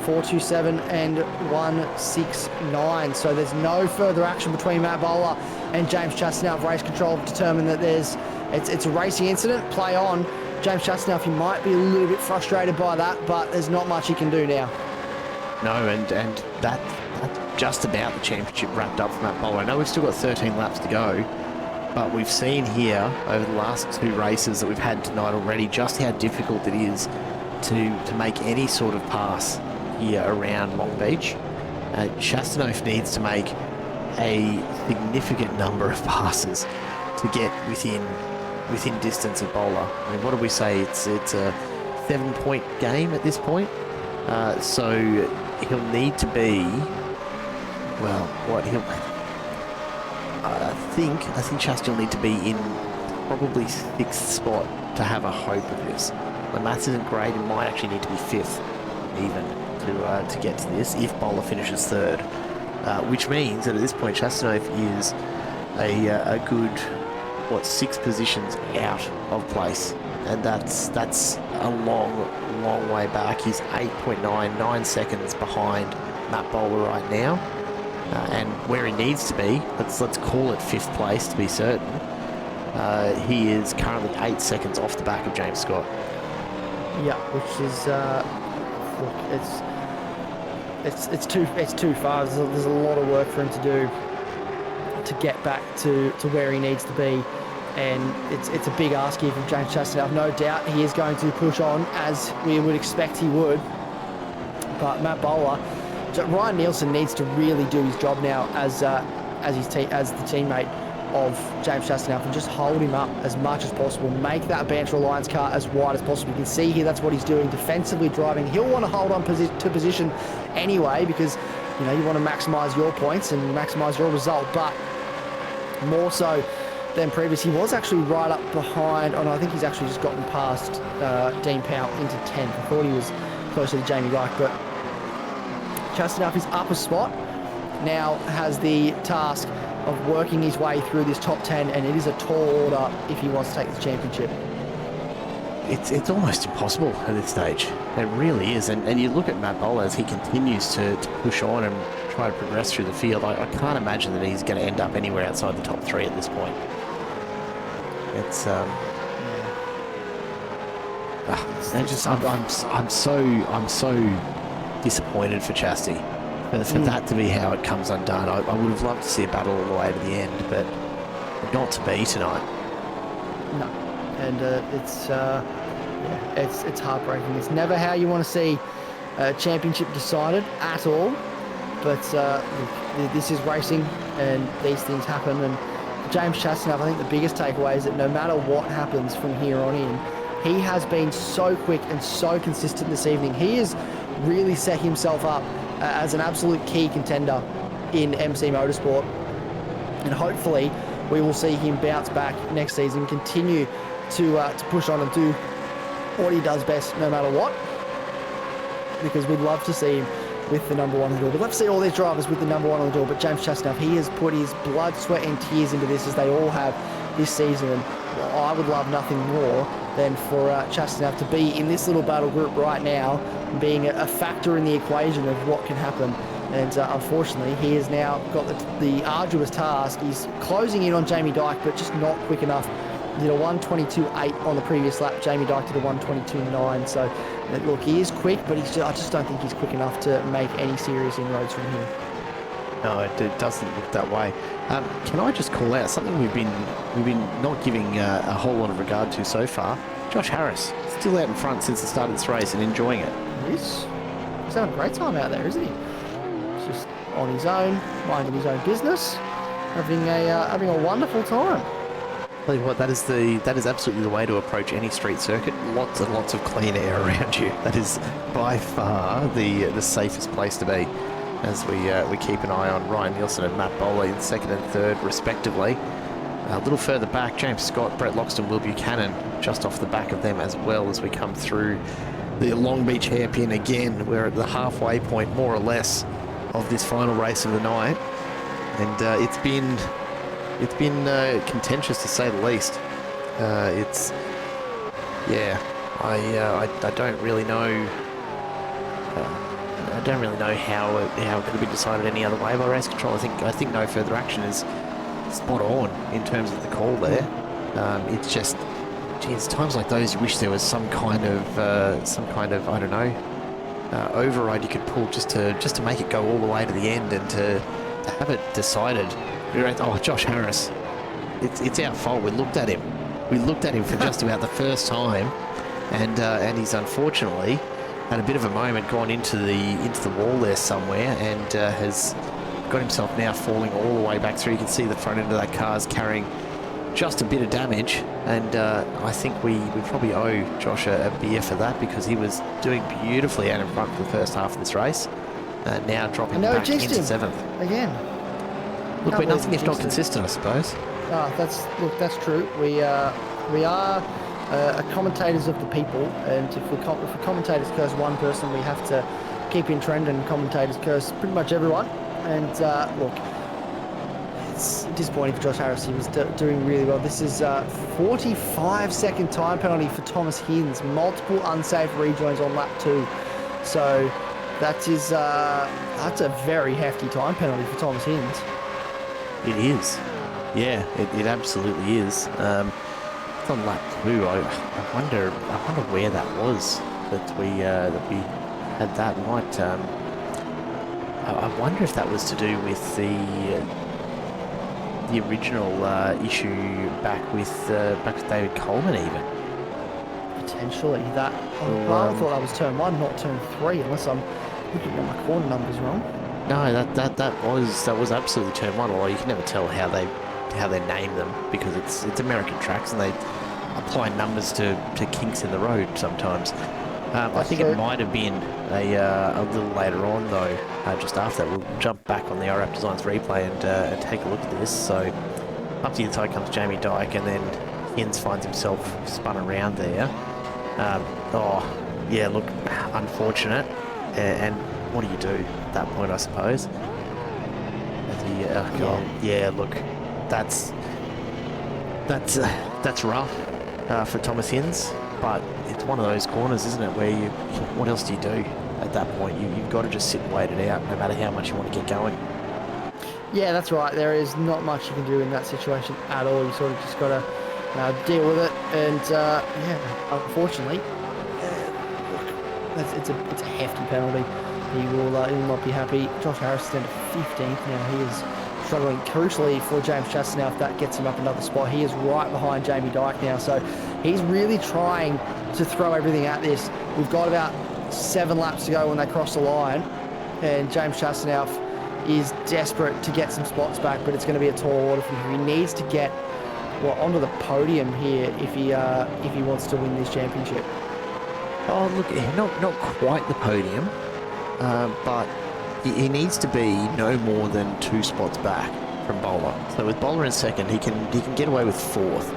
427 and 169. So there's no further action between Matt Bowler and James Chastinov. Race control determined that it's a racing incident. Play on. James Chastinov, he might be a little bit frustrated by that, but there's not much he can do now. No, and that's just about the championship wrapped up for Matt Bowler. I know we've still got 13 laps to go, but we've seen here over the last two races that we've had tonight already just how difficult it is to make any sort of pass here around Long Beach. Chastinov needs to make a significant number of passes to get within distance of Bowler. I mean, what do we say? It's a 7-point game at this point. So he'll need to be, I think Chastity will need to be in probably 6th spot to have a hope of this. The maths isn't great. It might actually need to be 5th even to get to this if Bowler finishes 3rd, which means that at this point Chastinov is a good 6 positions out of place, and that's a long way back. He's 8.9 seconds behind Matt Bowler right now, and where he needs to be, let's call it 5th place to be certain. He is currently 8 seconds off the back of James Scott. Yeah, which is it's too far. There's a lot of work for him to do to get back to where he needs to be. and it's a big ask here from James Chastain. I've no doubt he is going to push on as we would expect he would. But Matt Bowler, Ryan Nielsen needs to really do his job now as the teammate of James Chastain and just hold him up as much as possible. Make that Banter Alliance car as wide as possible. You can see here that's what he's doing, defensively driving. He'll want to hold on to position anyway because you want to maximise your points and maximise your result. But more so than previous, he was actually right up behind. Oh no, I think he's actually just gotten past Dean Powell into 10th. I thought he was closer to Jamie Dyke, but Chastain, his upper spot, now has the task of working his way through this top 10, and it is a tall order if he wants to take the championship. It's almost impossible at this stage. It really is. And you look at Matt Bowler as he continues to push on and try to progress through the field. I can't imagine that he's going to end up anywhere outside the top 3 at this point. It's I'm so disappointed for Chasty. For that to be how it comes undone. I would have loved to see a battle all the way to the end, but not to be tonight. No, and it's heartbreaking. It's never how you want to see a championship decided at all. But this is racing, and these things happen. And James Chastain, I think the biggest takeaway is that no matter what happens from here on in, he has been so quick and so consistent this evening. He has really set himself up as an absolute key contender in MC Motorsport, and hopefully we will see him bounce back next season, continue to push on and do what he does best no matter what, because we'd love to see him with the number 1 on the door. We'd love to see all these drivers with the number 1 on the door, but James Chastain, he has put his blood, sweat and tears into this, as they all have this season, and I would love nothing more than for Chastain to be in this little battle group right now, being a factor in the equation of what can happen. And unfortunately, he has now got the arduous task. He's closing in on Jamie Dyke, but just not quick enough. He did a 1:22.8 on the previous lap. Jamie Dyke did a 1:22.9. So, look, he is quick, but I just don't think he's quick enough to make any serious inroads from here. No, it doesn't look that way. Can I just call out something we've been not giving a whole lot of regard to so far? Josh Harris, still out in front since the start of this race and enjoying it. He's having a great time out there, isn't he? He's just on his own, minding his own business, having a wonderful time. Tell you what, that is absolutely the way to approach any street circuit. Lots and lots of clean air around you. That is by far the safest place to be, as we keep an eye on Ryan Nielsen and Matt Bowler in 2nd and 3rd respectively. A little further back, James Scott, Brett Loxton, Will Buchanan just off the back of them as well, as we come through the Long Beach hairpin again. We're at the halfway point, more or less, of this final race of the night, and it's been contentious to say the least. I don't really know. I don't really know how it could have been decided any other way by race control. I think no further action is spot on in terms of the call there. It's just, geez, times like those you wish there was some kind of I don't know, override you could pull just to make it go all the way to the end and to have it decided. Oh, Josh Harris, it's our fault. We looked at him for just about the first time, and he's unfortunately had a bit of a moment, gone into the wall there somewhere, and has got himself now falling all the way back through. You can see the front end of that car is carrying just a bit of damage, and I think we probably owe Josh a beer for that, because he was doing beautifully out in front for the first half of this race, now dropping back into 7th. Again. Look, we're nothing if not consistent, I suppose. That's true. We are commentators of the people, and if the commentators curse one person, we have to keep in trend, and commentators curse pretty much everyone. And look, it's disappointing for Josh Harris. He was doing really well. This is 45-second time penalty for Thomas Hinds. Multiple unsafe rejoins on lap 2. So that's a very hefty time penalty for Thomas Hinds. It is. Yeah, it absolutely is. It's on lap 2. I wonder where that was that we had that. I wonder if that was to do with the the original issue back with David Coleman even. Potentially that. I thought that was turn 1, not turn 3, unless I'm looking at my corner numbers wrong. No, that was absolutely turn 1. Although you can never tell how they name them because it's American tracks and they apply numbers to kinks in the road sometimes. I think it might have been a little later on though. Just after that, we'll jump back on the iRap Designs replay and take a look at this. So up the inside comes Jamie Dyke, and then Hins finds himself spun around there. Oh, yeah, look, unfortunate. And what do you do at that point, I suppose? Yeah, look, that's rough for Thomas Hins, but it's one of those corners, isn't it, where what else do you do at that point? You've got to just sit and wait it out, no matter how much you want to get going. Yeah, that's right. There is not much you can do in that situation at all. You sort of just got to deal with it, and yeah, unfortunately, look, it's a hefty penalty. He will not be happy. Josh Harris is down to 15th now. He is struggling crucially for James Chastain if that gets him up another spot. He is right behind Jamie Dyke now, so he's really trying to throw everything at this. We've got about 7 laps to go when they cross the line, and James Chastain is desperate to get some spots back, but it's going to be a tall order for him. He needs to get onto the podium here if he wants to win this championship. Oh, look, not quite the podium, but he needs to be no more than 2 spots back from Bowler. So with Bowler in second, he can get away with 4th.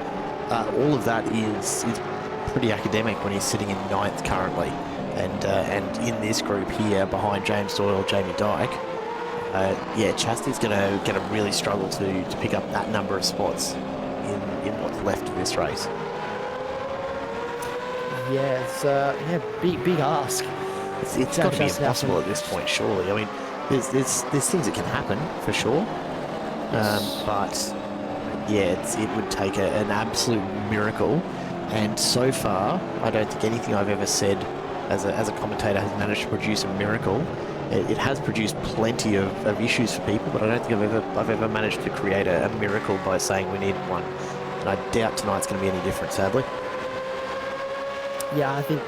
All of that is pretty academic when he's sitting in 9th currently, and in this group here behind James Doyle, Jamie Dyke. Yeah, Chastity's gonna really struggle to pick up that number of spots in what's left of this race. Yeah, it's big ask. It's got to be impossible at this point, surely. I mean, there's things that can happen for sure, yes. But yeah, it would take an absolute miracle. And so far, I don't think anything I've ever said as a commentator has managed to produce a miracle. It has produced plenty of issues for people, but I don't think I've ever managed to create a miracle by saying we need one. And I doubt tonight's going to be any different, sadly. Yeah, I think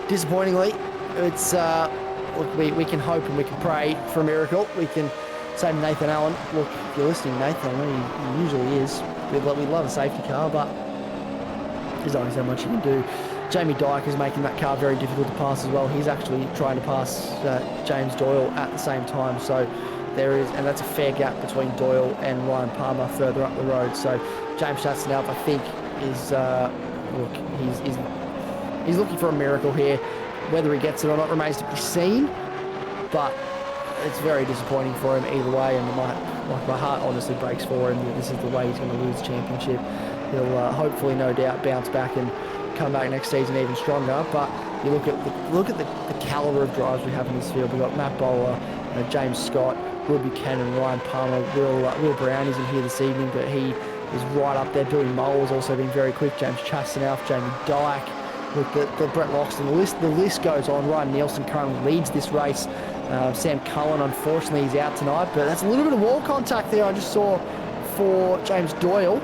disappointingly, it's look, we can hope and we can pray for a miracle. We can say to Nathan Allen, look, if you're listening, Nathan, I mean, he usually is. We love a safety car, but there's only so much you can do. Jamie Dyke is making that car very difficult to pass as well. He's actually trying to pass James Doyle at the same time. So there is, and that's a fair gap between Doyle and Ryan Palmer further up the road. So James Chastain, I think, is he's looking for a miracle here. Whether he gets it or not remains to be seen. But it's very disappointing for him either way, and my heart honestly breaks for him. This is the way he's going to lose the championship. He'll hopefully, no doubt, bounce back and come back next season even stronger. But you look at the caliber of drivers we have in this field. We've got Matt Bowler, James Scott, Will Buchanan, Ryan Palmer, Will Brown isn't here this evening, but he is right up there. Billy Mole's also been very quick. James Chastain, Jamie Dyke, with the Brett Loxton. The list goes on. Ryan Nielsen currently leads this race. Sam Cullen, unfortunately, he's out tonight, but that's a little bit of wall contact there I just saw for James Doyle.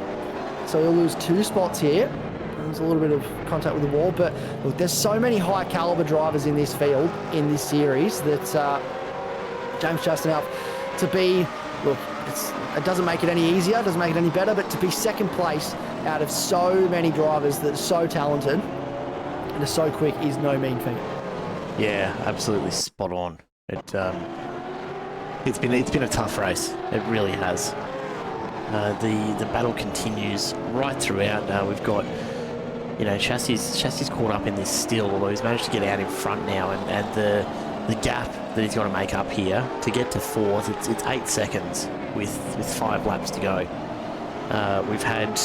So he'll lose 2 spots here. There's a little bit of contact with the wall, but look, there's so many high caliber drivers in this field, in this series, that James Chastain to be, look, it doesn't make it any easier, it doesn't make it any better, but to be second place out of so many drivers that are so talented and are so quick is no mean feat. Yeah, absolutely spot on. It's been a tough race. It really has. The battle continues right throughout. We've got, Chastity's caught up in this still, although he's managed to get out in front now, and the gap that he's got to make up here to get to 4th, it's 8 seconds with 5 laps to go. We've had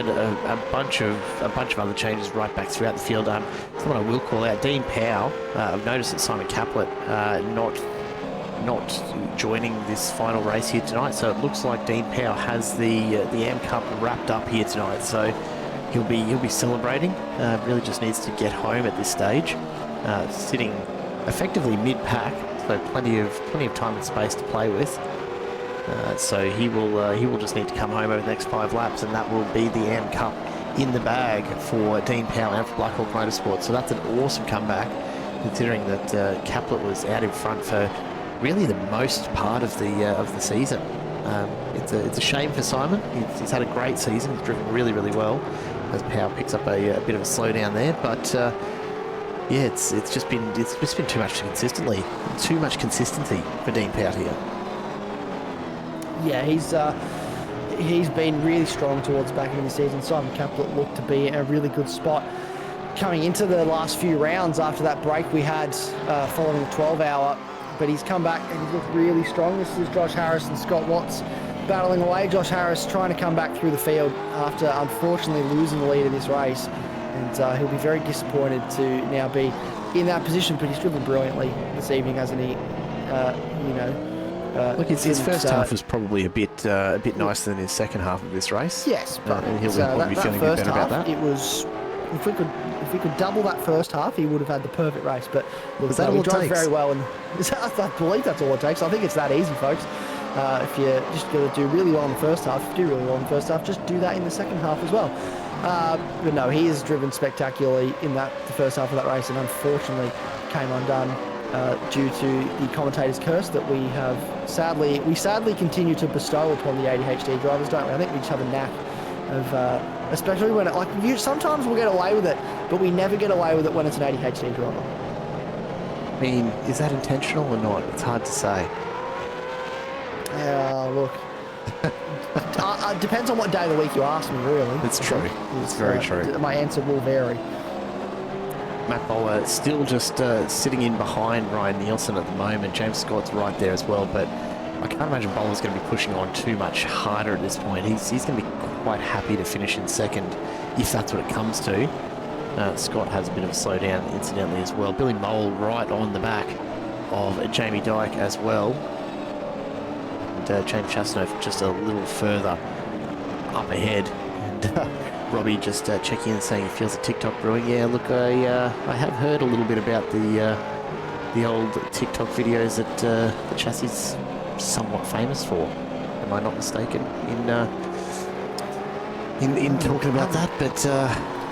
a bunch of other changes right back throughout the field. Someone I will call out, Dean Powell. I've noticed that Simon Caplet not joining this final race here tonight, so it looks like Dean Powell has the AM Cup wrapped up here tonight, so he'll be celebrating. Really just needs to get home at this stage, sitting effectively mid-pack, so plenty of time and space to play with. So he will just need to come home over the next 5 laps, and that will be the AM Cup in the bag for Dean Powell and for Blackhawk Motorsport. So that's an awesome comeback, considering that Caplet was out in front for really the most part of the season. It's a shame for Simon. He's had a great season. He's driven really, really well as Powell picks up a bit of a slowdown there. But yeah, it's just been too much consistency for Dean Powell here. Yeah, he's been really strong towards the back end of the season. Simon Caplet looked to be in a really good spot coming into the last few rounds after that break we had following the 12-hour. But he's come back and he's looked really strong. This is Josh Harris and Scott Watts battling away. Josh Harris trying to come back through the field after unfortunately losing the lead of this race. And he'll be very disappointed to now be in that position, but he's driven brilliantly this evening, hasn't he? Look, his first half was probably a bit nicer than his second half of this race. Yes, but he'll probably be feeling a bit better about that. It was, if we could double that first half, he would have had the perfect race. But look, that he drove very well, and I believe that's all it takes. I think it's that easy, folks. If you're just going to do really well in the first half, just do that in the second half as well. But no, he has driven spectacularly in the first half of that race, and unfortunately came undone due to the commentator's curse that we sadly continue to bestow upon the ADHD drivers, don't we? I think we just have a knack of, especially when sometimes we'll get away with it, but we never get away with it when it's an ADHD driver. I mean, is that intentional or not? It's hard to say. Look. Depends on what day of the week you ask me, really. It's true. It's very true. My answer will vary. Matt Bowler still just sitting in behind Ryan Nielsen at the moment. James Scott's right there as well, but I can't imagine Bowler's going to be pushing on too much harder at this point. He's going to be quite happy to finish in second if that's what it comes to. Scott has a bit of a slowdown incidentally as well. Billy Mole right on the back of Jamie Dyke as well. And James Chasnoff just a little further up ahead. And Robbie just checking in saying he feels a TikTok brewing. Yeah, look, I have heard a little bit about the old TikTok videos that the chassis is somewhat famous for. Am I not mistaken in talking about that? But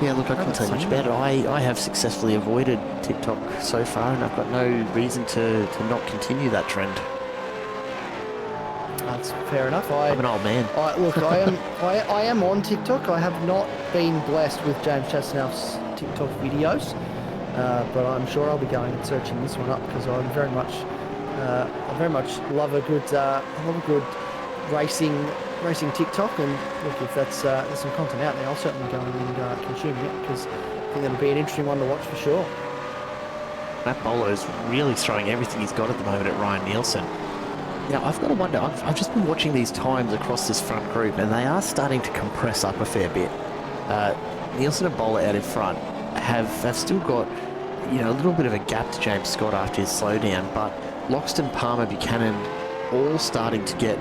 yeah, look, I can't tell you much about it. I have successfully avoided TikTok so far, and I've got no reason to not continue that trend. That's fair enough. I'm an old man. Look, I am on TikTok. I have not been blessed with James Chasnoff's TikTok videos, but I'm sure I'll be going and searching this one up because I very much love a good racing TikTok. And look, if there's some content out there, I'll certainly go and consume it because I think that'll be an interesting one to watch for sure. Matt Bowler is really throwing everything he's got at the moment at Ryan Nielsen. Now, I've got to wonder, I've just been watching these times across this front group, and they are starting to compress up a fair bit. Nielsen and Bowler out in front have still got, a little bit of a gap to James Scott after his slowdown, but Loxton, Palmer, Buchanan all starting to get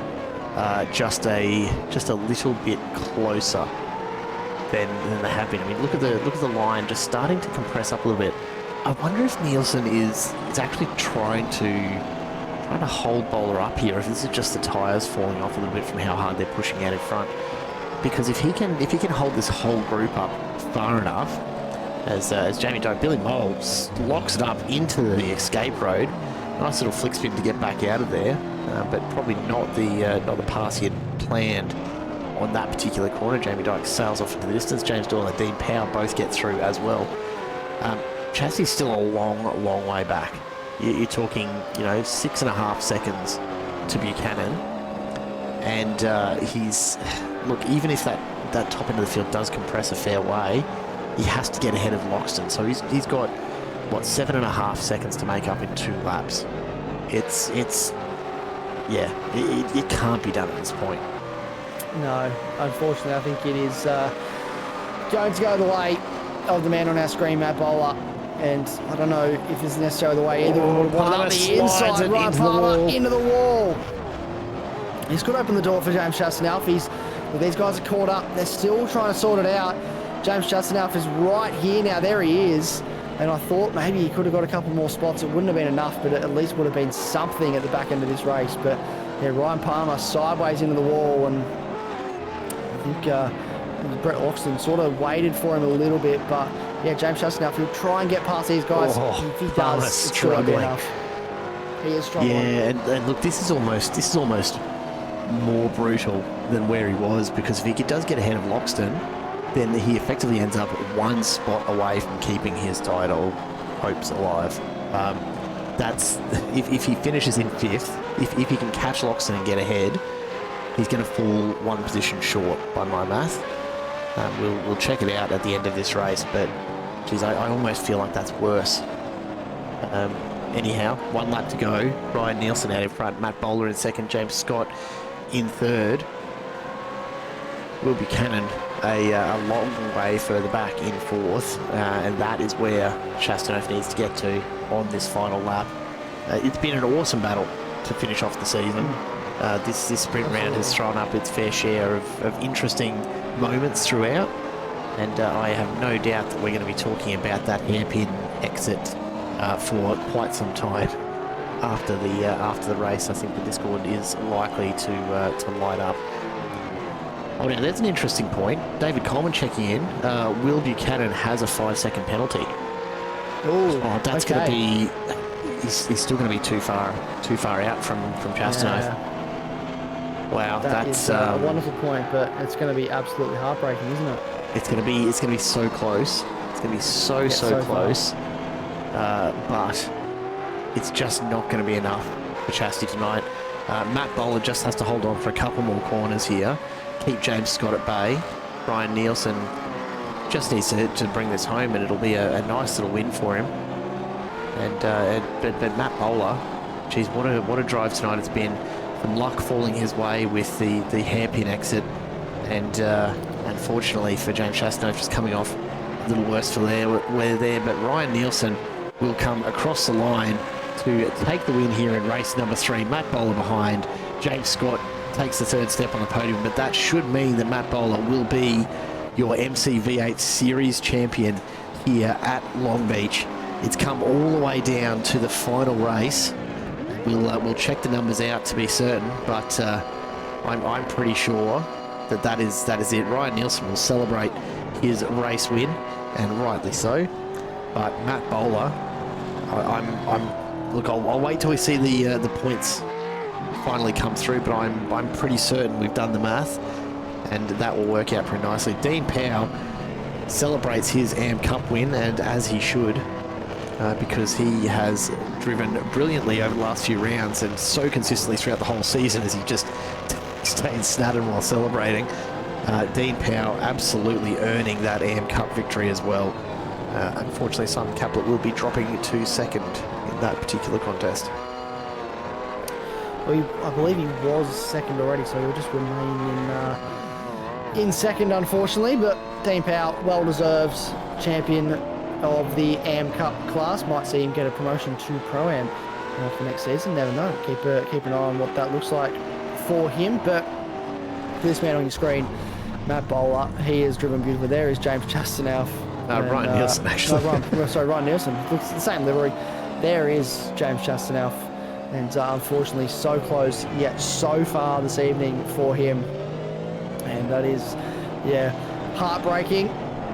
just a little bit closer than they have been. I mean, look at the line just starting to compress up a little bit. I wonder if Nielsen is actually trying to hold Bowler up here, if this is just the tyres falling off a little bit from how hard they're pushing out in front. Because if he can hold this whole group up far enough, as Jamie Doe, Billy Moles locks it up into the escape road, nice little flick spin to get back out of there, but probably not the pass he had planned on that particular corner. Jamie Dyke sails off into the distance. James Doyle and Dean Powell both get through as well. Chassis is still a long way back. You're talking, 6.5 seconds to Buchanan, and even if that top end of the field does compress a fair way, he has to get ahead of Loxton. So he's got 7.5 seconds to make up in 2 laps. It can't be done at this point. No, unfortunately, I think it is going to go the way of the man on our screen, Matt Bowler. And I don't know if it's necessarily the way either would want it up the inside, right, Palmer, into the wall. He's could open the door for James Chasnoff. These guys are caught up. They're still trying to sort it out. James Chasnoff is right here now. There he is. And I thought maybe he could have got a couple more spots. It wouldn't have been enough, but it at least would have been something at the back end of this race. But yeah, Ryan Palmer sideways into the wall, and I think Brett Loxton sort of waited for him a little bit, but yeah, James Chastain, he'll try and get past these guys. If he does, it's going to be enough. He is struggling. Yeah, and look, this is almost more brutal than where he was, because if he does get ahead of Loxton, then he effectively ends up one spot away from keeping his title hopes alive. That's if he finishes in 5th, if he can catch Loxton and get ahead, he's going to fall one position short by my math. We'll check it out at the end of this race, but geez, I almost feel like that's worse. Anyhow, 1 lap to go. Ryan Nielsen out in front, Matt Bowler in 2nd, James Scott in 3rd. Will Buchanan a long way further back in 4th, and that is where Chastanov needs to get to on this final lap. It's been an awesome battle to finish off the season. This sprint round has thrown up its fair share of interesting moments throughout, and I have no doubt that we're going to be talking about that hairpin exit for quite some time after the race. I think the Discord is likely to light up. Oh, now there's an interesting point. David Coleman checking in. Will Buchanan has a 5-second penalty. Oh, that's okay. Going to be. He's still going to be too far out from Chastanov. Yeah. Wow, that's a wonderful point, but it's going to be absolutely heartbreaking, isn't it? It's going to be so close. It's going to be so close. But it's just not going to be enough for Chasty tonight. Matt Bowler just has to hold on for a couple more corners here. Keep James Scott at bay. Ryan Nielsen just needs to bring this home, and it'll be a nice little win for him. But Matt Bowler, geez, what a drive tonight it's been. From luck falling his way with the hairpin exit, and unfortunately for James Chastanov just coming off a little worse for wear there. But Ryan Nielsen will come across the line to take the win here in race number 3. Matt Bowler behind. James Scott takes the 3rd step on the podium, but that should mean that Matt Bowler will be your MCV8 Series champion here at Long Beach. It's come all the way down to the final race. We'll check the numbers out to be certain, but I'm pretty sure that is it. Ryan Nielsen will celebrate his race win, and rightly so. But Matt Bowler, look, I'll wait till we see the points finally come through, but I'm pretty certain we've done the math, and that will work out pretty nicely. Dean Powell celebrates his AM Cup win, and as he should, because he has driven brilliantly over the last few rounds and so consistently throughout the whole season as he just stayed snattered while celebrating. Dean Powell absolutely earning that AM Cup victory as well. Unfortunately, Simon Caplet will be dropping to 2nd in that particular contest. Well, I believe he was 2nd already, so he'll just remain in 2nd, unfortunately. But Dean Powell, well-deserved champion of the AM Cup class. Might see him get a promotion to Pro-Am for next season. Never know. Keep an eye on what that looks like for him. But for this man on your screen, Matt Bowler, he is driven beautifully. There is James Chastanov. Ryan Nielsen, actually. Ryan Nielsen. Looks the same livery. There is James Chastanov. And unfortunately, so close, yet so far this evening for him. And that is, yeah, heartbreaking.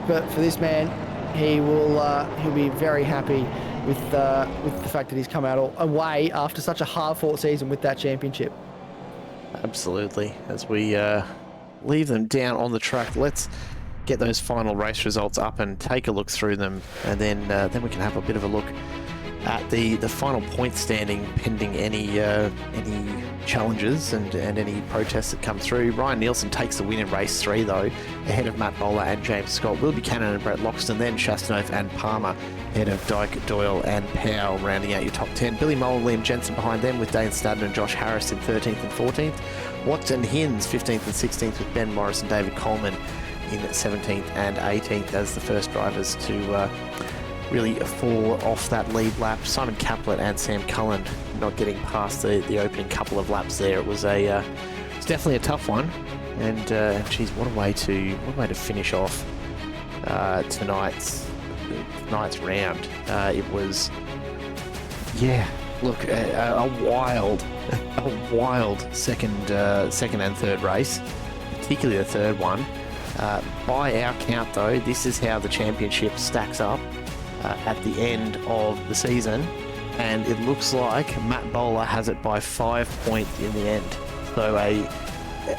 But for this man, he'll be very happy with the fact that he's come out away after such a hard-fought season with that championship. Absolutely. As we leave them down on the track, let's get those final race results up and take a look through them, and then we can have a bit of a look at the final point standing pending any challenges and any protests that come through. Ryan Nielsen takes the win in race 3 though, ahead of Matt Bowler and James Scott. Will Buchanan and Brett Loxton, then Chastanov and Palmer ahead of Dyke, Doyle and Powell rounding out your top 10. Billy Moll and Liam Jensen behind them, with Dane Stadden and Josh Harris in 13th and 14th. Watts and Hinds 15th and 16th, with Ben Morris and David Coleman in 17th and 18th as the first drivers to really fall off that lead lap. Simon Caplet and Sam Cullen not getting past the opening couple of laps there. It was it's definitely a tough one, and geez, what a way to finish off tonight's round. It was, yeah, look, a wild second and third race, particularly the third one. By our count, though, this is how the championship stacks up at the end of the season, and it looks like Matt Bowler has it by 5 points in the end. So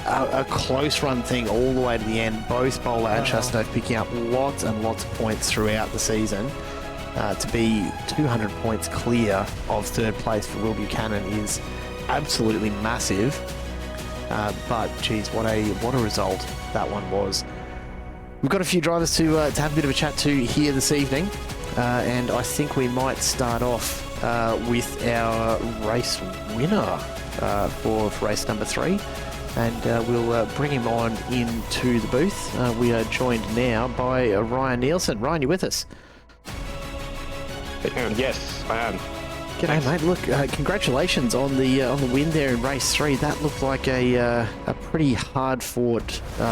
a close run thing all the way to the end. Both Bowler and Chastain picking up lots and lots of points throughout the season. To be 200 points clear of third place for Will Buchanan is absolutely massive. But geez, what a result that one was. We've got a few drivers to have a bit of a chat to here this evening, and I think we might start off with our race winner for race number 3, and we'll bring him on into the booth. We are joined now by Ryan Nielsen. Ryan, you with us? Yes, I am. G'day, mate. Look, congratulations on the win there in race 3. That looked like a pretty hard-fought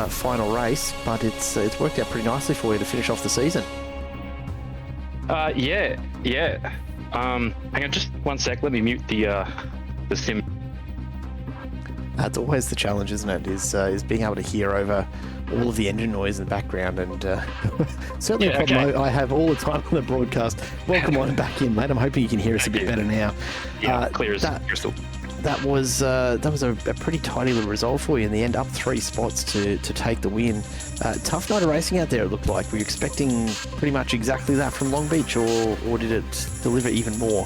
final race, but it's worked out pretty nicely for you to finish off the season. Yeah. Hang on, just 1 sec. Let me mute the sim. That's always the challenge, isn't it? Is being able to hear over all of the engine noise in the background, and certainly a problem I have all the time on the broadcast. Welcome on back in, mate. I'm hoping you can hear us a bit better now. Yeah, clear as crystal. That was a pretty tidy little result for you in the end, up 3 spots to take the win. Tough night of racing out there, it looked like. Were you expecting pretty much exactly that from Long Beach, or did it deliver even more?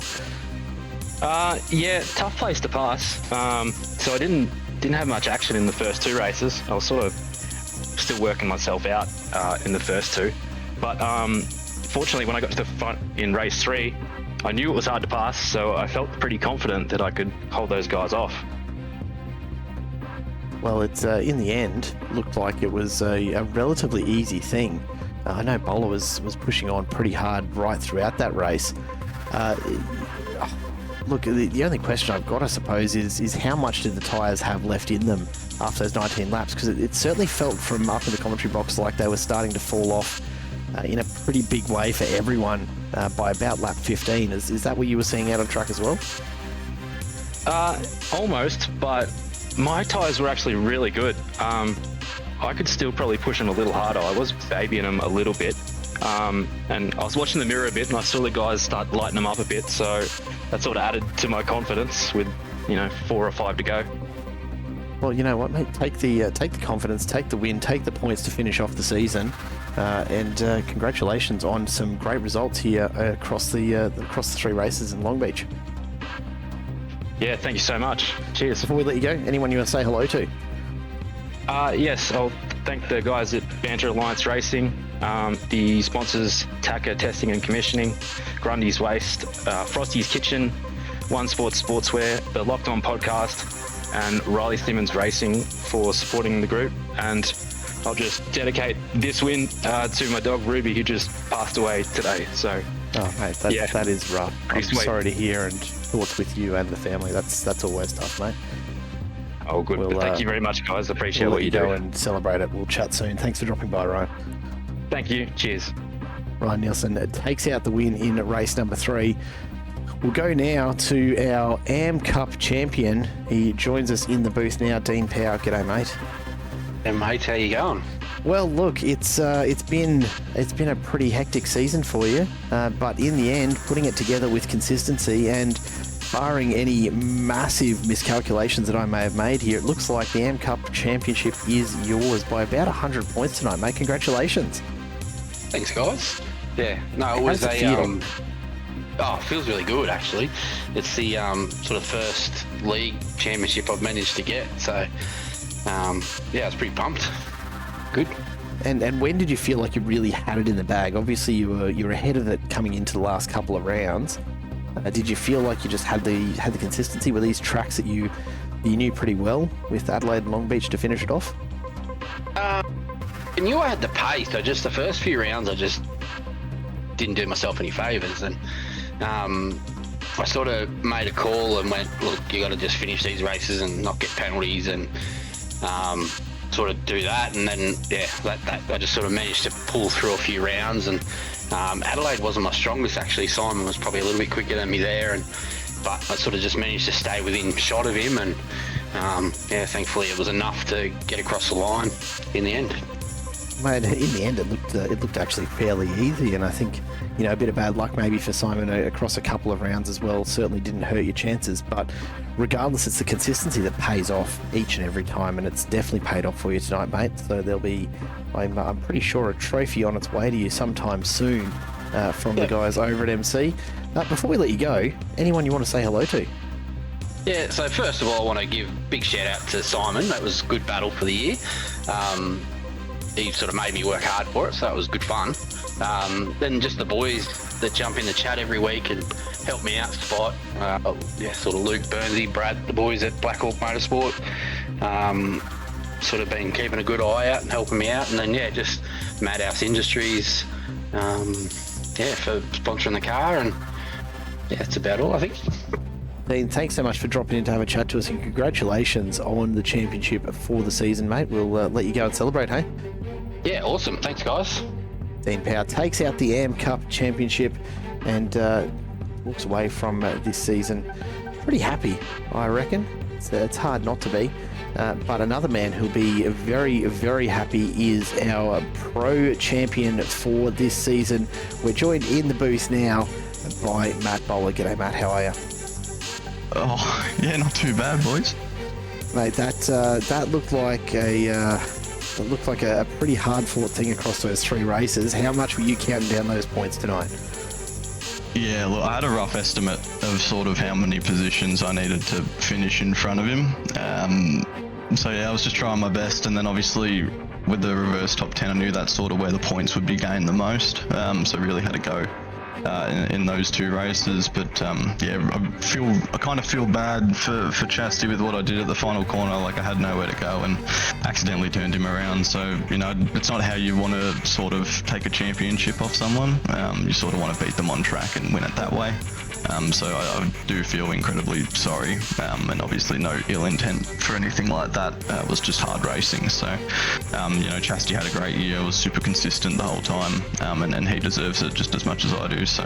Yeah, tough place to pass. So I didn't have much action in the first 2 races. I was sort of still working myself out in the first 2. But fortunately, when I got to the front in race 3, I knew it was hard to pass, so I felt pretty confident that I could hold those guys off. Well, it's in the end looked like it was a relatively easy thing. I know Bowler was pushing on pretty hard right throughout that race. Look, the only question I've got, I suppose, is how much did the tyres have left in them after those 19 laps? Because it certainly felt from up in the commentary box like they were starting to fall off in a pretty big way for everyone by about lap 15. Is that what you were seeing out on track as well? Almost, but my tyres were actually really good. I could still probably push them a little harder. I was babying them a little bit. And I was watching the mirror a bit, and I saw the guys start lighting them up a bit, so that sort of added to my confidence with 4 or 5 to go. Well, you know what, mate? Take the confidence, take the win, take the points to finish off the season, and congratulations on some great results here across the 3 races in Long Beach. Yeah, thank you so much. Cheers. Before we let you go, anyone you want to say hello to? Yes, I'll thank the guys at Banter Alliance Racing, the sponsors TACA Testing and Commissioning, Grundy's Waste, Frosty's Kitchen, One Sports Sportswear, the Locked On Podcast, and Riley Simmons Racing for supporting the group. And I'll just dedicate this win to my dog Ruby, who just passed away today. So, mate, that is rough. I'm sorry to hear, and thoughts with you and the family. That's always tough, mate. Oh, good. But thank you very much, guys. Appreciate what you do. And celebrate it. We'll chat soon. Thanks for dropping by, Ryan. Thank you. Cheers. Ryan Nielsen takes out the win in race number 3. We'll go now to our AM Cup champion. He joins us in the booth now. Dean Power. G'day, mate. Hey, mate. How you going? Well, look, it's been a pretty hectic season for you, but in the end, putting it together with consistency and barring any massive miscalculations that I may have made here, it looks like the AM Cup Championship is yours by about 100 points tonight, mate. Congratulations. Thanks, guys. Yeah, no, it was it feels really good, actually. It's the sort of first league championship I've managed to get, so I was pretty pumped. Good. And when did you feel like you really had it in the bag? Obviously, you were ahead of it coming into the last couple of rounds. Did you feel like you just had the consistency with these tracks that you knew pretty well with Adelaide and Long Beach to finish it off? I knew I had the pace, so just the first few rounds I just didn't do myself any favours, and I sort of made a call and went, look, you got to just finish these races and not get penalties, and sort of do that, and then that I just sort of managed to pull through a few rounds, and Adelaide wasn't my strongest actually. Simon was probably a little bit quicker than me there, and but I sort of just managed to stay within shot of him, and thankfully it was enough to get across the line in the end. Mate, in the end, it looked actually fairly easy, and I think, a bit of bad luck maybe for Simon across a couple of rounds as well certainly didn't hurt your chances. But regardless, it's the consistency that pays off each and every time, and it's definitely paid off for you tonight, mate. So there'll be, I'm pretty sure, a trophy on its way to you sometime soon from the guys over at MC. Before we let you go, anyone you want to say hello to? Yeah, so first of all, I want to give a big shout out to Simon. That was a good battle for the year. He sort of made me work hard for it, so it was good fun. Then just the boys that jump in the chat every week and help me out spot. Sort of Luke, Burnsy, Brad, the boys at Black Hawk Motorsport. Sort of been keeping a good eye out and helping me out. And then, just Madhouse Industries, for sponsoring the car. And that's about all, I think. Dean, thanks so much for dropping in to have a chat to us, and congratulations on the championship for the season, mate. We'll let you go and celebrate, hey? Yeah, awesome. Thanks, guys. Dean Power takes out the AM Cup championship and walks away from this season pretty happy, I reckon. It's hard not to be. But another man who'll be very, very happy is our pro champion for this season. We're joined in the booth now by Matt Bowler. G'day, Matt. How are you? Oh, yeah, not too bad, boys. Mate, that looked like a pretty hard-fought thing across those 3 races. How much were you counting down those points tonight? Yeah, look, I had a rough estimate of sort of how many positions I needed to finish in front of him. I was just trying my best, and then obviously with the reverse top 10, I knew that's sort of where the points would be gained the most. So really had to go in those 2 races, but I kind of feel bad for Chastity with what I did at the final corner. Like, I had nowhere to go and accidentally turned him around. So it's not how you want to sort of take a championship off someone. You sort of want to beat them on track and win it that way. So I do feel incredibly sorry, and obviously no ill intent for anything like that. It was just hard racing. So, Chastity had a great year, was super consistent the whole time, and he deserves it just as much as I do. So,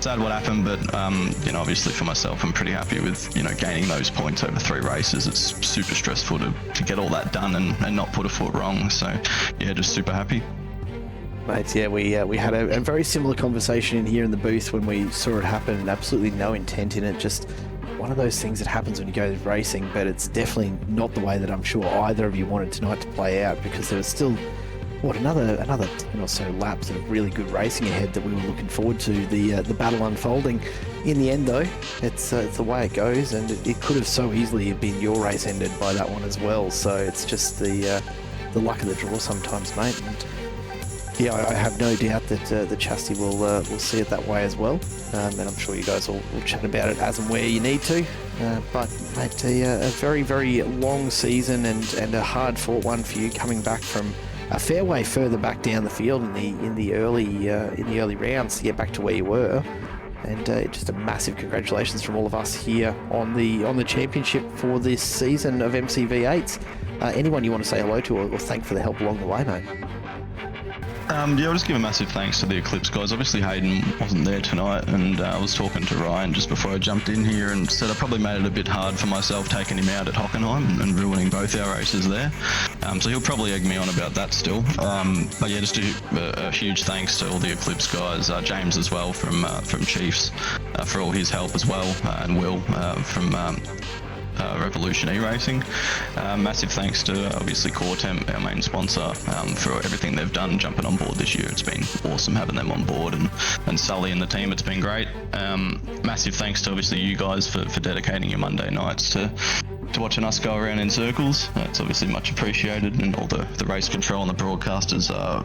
sad what happened, but, obviously for myself, I'm pretty happy with, gaining those points over 3 races. It's super stressful to get all that done and not put a foot wrong. So, just super happy. Mate, we had a very similar conversation in here in the booth when we saw it happen, and absolutely no intent in it. Just one of those things that happens when you go racing, but it's definitely not the way that I'm sure either of you wanted tonight to play out, because there was still, another 10 or so laps of really good racing ahead that we were looking forward to. The battle unfolding. In the end, though, it's the way it goes, and it could have so easily been your race ended by that one as well. So it's just the luck of the draw sometimes, mate. And I have no doubt that the Chastity will see it that way as well, and I'm sure you guys will chat about it as and where you need to. But mate, a very, very long season and a hard-fought one for you, coming back from a fair way further back down the field in the early rounds to get back to where you were. And just a massive congratulations from all of us here on the championship for this season of MCV8s. Anyone you want to say hello to or thank for the help along the way, mate? I'll just give a massive thanks to the Eclipse guys. Obviously Hayden wasn't there tonight, and I was talking to Ryan just before I jumped in here and said I probably made it a bit hard for myself taking him out at Hockenheim and ruining both our races there. So he'll probably egg me on about that still. But just a huge thanks to all the Eclipse guys, James as well from Chiefs for all his help as well, and Will from Revolution iRacing. Massive thanks to obviously Cortemp, our main sponsor, for everything they've done jumping on board this year. It's been awesome having them on board, and Sully and the team, it's been great. Massive thanks to obviously you guys for dedicating your Monday nights to watching us go around in circles. It's obviously much appreciated, and all the race control and the broadcasters are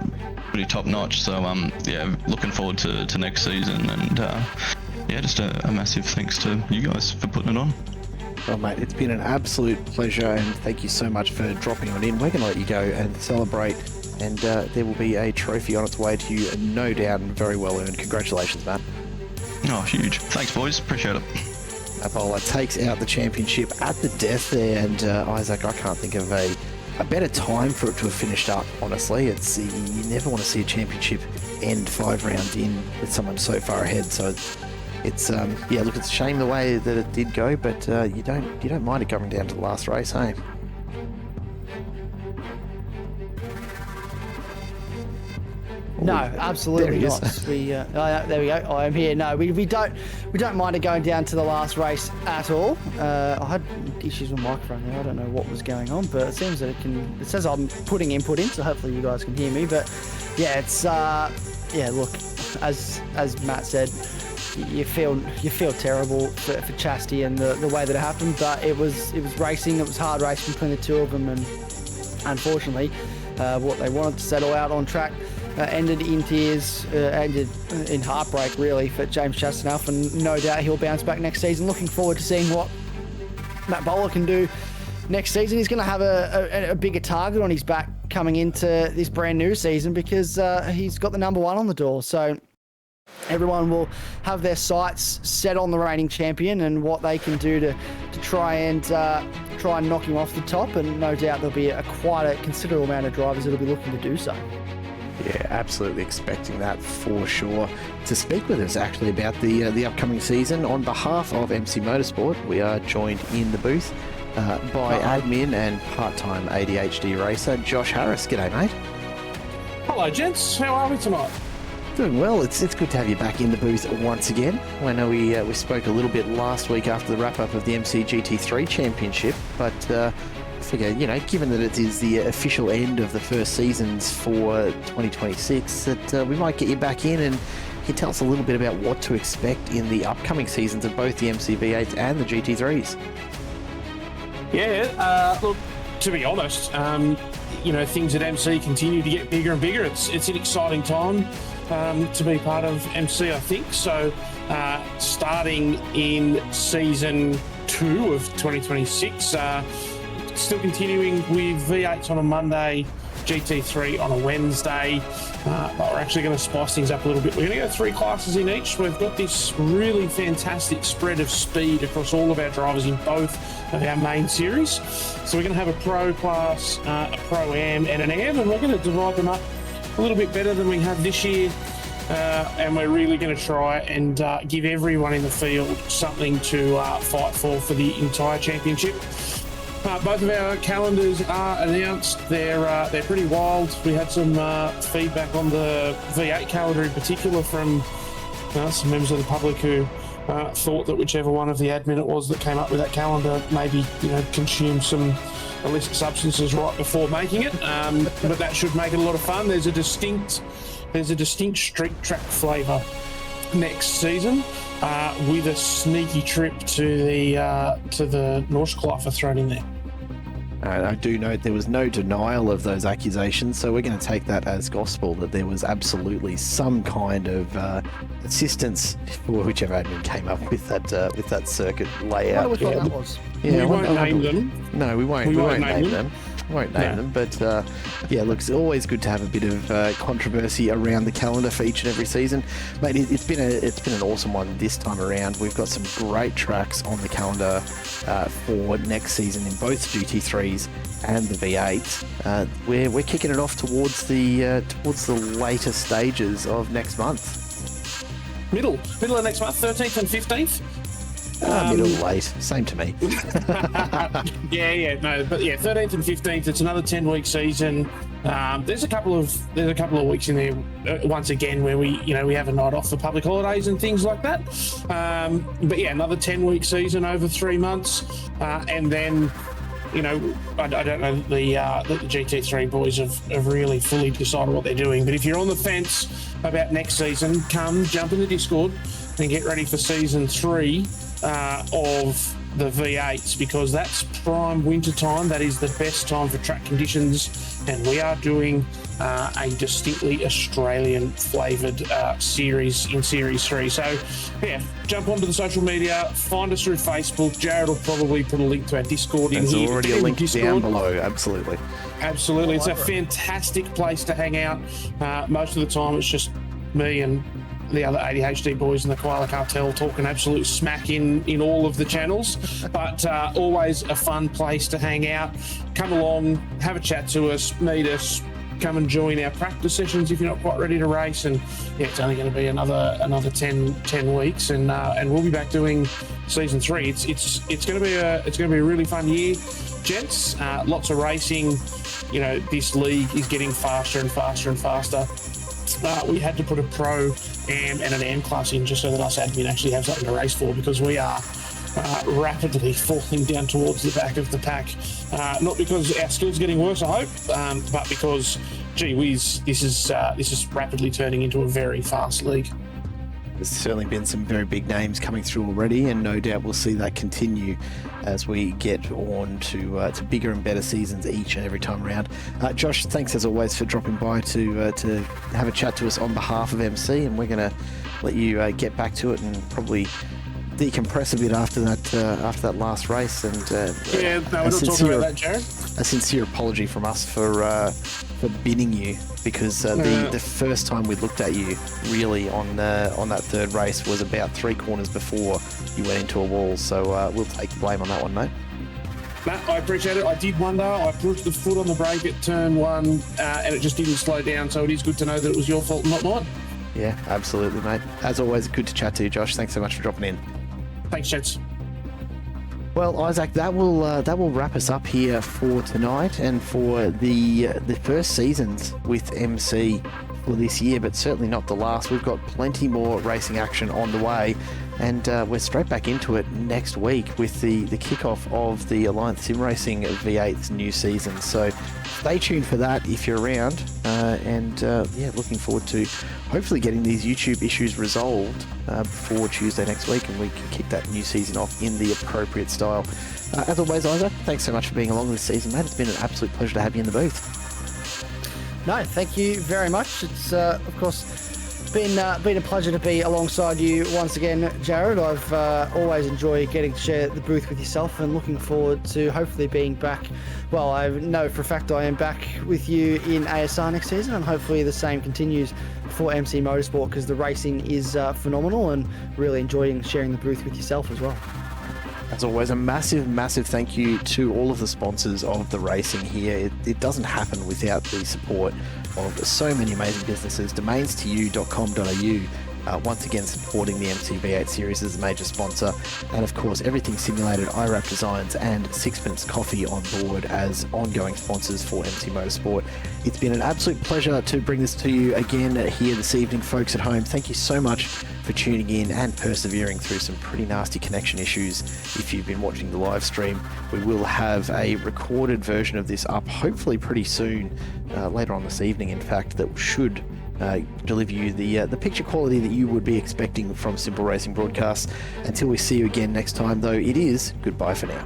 pretty top notch. So looking forward to next season, and just a massive thanks to you guys for putting it on. Well, mate, it's been an absolute pleasure, and thank you so much for dropping on in. We're going to let you go and celebrate, and there will be a trophy on its way to you, no doubt, and very well earned. Congratulations, Matt. Oh, huge. Thanks, boys. Appreciate it. Apollo takes out the championship at the death there, and Isaac, I can't think of a better time for it to have finished up, honestly. You never want to see a championship end 5 rounds in with someone so far ahead, so it's look, it's a shame the way that it did go, but you don't mind it coming down to the last race, hey? No, absolutely There he not. is. There we go. I am here. No, we don't mind it going down to the last race at all. I had issues with my microphone there. I don't know what was going on, but it seems that it says I'm putting input in, so hopefully you guys can hear me. But yeah, it's look, as Matt said, you feel terrible for Chastity and the way that it happened. But it was racing. It was hard racing between the two of them, and unfortunately, what they wanted to settle out on track ended in tears, ended in heartbreak really for James Chastenough, and no doubt he'll bounce back next season. Looking forward to seeing what Matt Bowler can do next season. He's going to have a bigger target on his back coming into this brand new season because he's got the number 1 on the door. So everyone will have their sights set on the reigning champion and what they can do to try and knock him off the top, and no doubt there'll be quite a considerable amount of drivers that'll be looking to do so. Yeah, absolutely expecting that for sure. To speak with us actually about the upcoming season, on behalf of MC Motorsport, we are joined in the booth by admin and part-time ADHD racer Josh Harris. G'day, mate. Hello, gents. How are we tonight? Doing well. It's good to have you back in the booth once again. I know we spoke a little bit last week after the wrap-up of the MC GT3 Championship, but I figure, given that it is the official end of the first seasons for 2026, that we might get you back in and you can tell us a little bit about what to expect in the upcoming seasons of both the MCV8 and the GT3s. Yeah, look, to be honest, things at MC continue to get bigger and bigger. It's an exciting time to be part of MC, I think. So starting in season 2 of 2026, still continuing with V8s on a Monday, GT3 on a Wednesday, but we're actually going to spice things up a little bit. We're going to go 3 classes in each. We've got this really fantastic spread of speed across all of our drivers in both of our main series. So we're going to have a Pro class, a Pro-Am and an Am, and we're going to divide them up a little bit better than we have this year. And we're really going to try and give everyone in the field something to fight for the entire championship. Both of our calendars are announced. They're pretty wild. We had some feedback on the V8 calendar in particular from some members of the public who thought that whichever one of the admin it was that came up with that calendar maybe consumed some illicit substances right before making it. But that should make it a lot of fun. There's a distinct street track flavour next season, with a sneaky trip to the Nordschleife thrown in there. I do note there was no denial of those accusations, so we're going to take that as gospel that there was absolutely some kind of assistance for whichever admin came up with that circuit layout. I wonder what that was. Yeah, we won't name them. No, we won't name them. Won't name them, but look, it's always good to have a bit of controversy around the calendar for each and every season. Mate, it's been an awesome one this time around. We've got some great tracks on the calendar for next season in both GT3s and the V8. We're kicking it off towards the later stages of next month. Middle of next month, 13th and 15th. Middle late, same to me. 13th and 15th. It's another 10-week season. There's a couple of weeks in there once again where we have a night off for public holidays and things like that. But yeah, another 10-week season over 3 months, and then I don't know that the GT3 boys have really fully decided what they're doing. But if you're on the fence about next season, jump in the Discord and get ready for season 3 of the V8s, because that's prime winter time. That is the best time for track conditions, and we are doing a distinctly Australian flavoured series in Series 3. So yeah, jump onto the social media, find us through Facebook. Jared will probably put a link to our Discord in here. There's already a link down below, absolutely. It's a fantastic place to hang out. Most of the time it's just me and the other ADHD boys in the Koala Cartel talking absolute smack in all of the channels, but always a fun place to hang out. Come along, have a chat to us, meet us, come and join our practice sessions if you're not quite ready to race. And yeah, it's only going to be another 10 weeks, and we'll be back doing season 3. It's going to be a really fun year, gents. Lots of racing. You know, this league is getting faster and faster and faster. We had to put a pro AM and an AM class in just so that us admin actually have something to race for, because we are rapidly falling down towards the back of the pack. Not because our skills are getting worse, I hope, but because, gee whiz, this is rapidly turning into a very fast league. There's certainly been some very big names coming through already, and no doubt we'll see that continue as we get on to bigger and better seasons each and every time around. Josh, thanks as always for dropping by to have a chat to us on behalf of MC, and we're going to let you get back to it and probably decompress a bit after that last race. And we're not talking about that, Jared. A sincere apology from us for binning you, because the first time we looked at you really on that third race was about 3 corners before you went into a wall. So we'll take the blame on that one, mate. Matt, I appreciate it. I did wonder. I pushed the foot on the brake at turn 1, and it just didn't slow down. So it is good to know that it was your fault, not mine. Yeah, absolutely, mate. As always, good to chat to you, Josh. Thanks so much for dropping in. Thanks, gents. Well, Isaac, that will wrap us up here for tonight and for the first seasons with MC for this year, but certainly not the last. We've got plenty more racing action on the way, and we're straight back into it next week with the kickoff of the Alliance Sim Racing V8's new season. So stay tuned for that if you're around, and looking forward to hopefully getting these YouTube issues resolved before Tuesday next week, and we can kick that new season off in the appropriate style. As always, Isaac, thanks so much for being along this season, mate. It's been an absolute pleasure to have you in the booth. No, thank you very much. It's of course been a pleasure to be alongside you once again, Jared. I've always enjoyed getting to share the booth with yourself, and looking forward to hopefully being back. Well, I know for a fact I am back with you in ASR next season, and hopefully the same continues for MC Motorsport, because the racing is phenomenal, and really enjoying sharing the booth with yourself as well. As always, a massive, massive thank you to all of the sponsors of the racing here. It doesn't happen without the support of so many amazing businesses. Domains2U.com.au, once again supporting the MCV8 series as a major sponsor. And of course, Everything Simulated, iRacing Designs, and Sixpence Coffee on board as ongoing sponsors for MC Motorsport. It's been an absolute pleasure to bring this to you again here this evening, folks at home. Thank you so much for tuning in and persevering through some pretty nasty connection issues. If you've been watching the live stream, we will have a recorded version of this up hopefully pretty soon, later on this evening in fact, that should deliver you the picture quality that you would be expecting from Simple Racing broadcasts. Until we see you again next time, though, it is goodbye for now.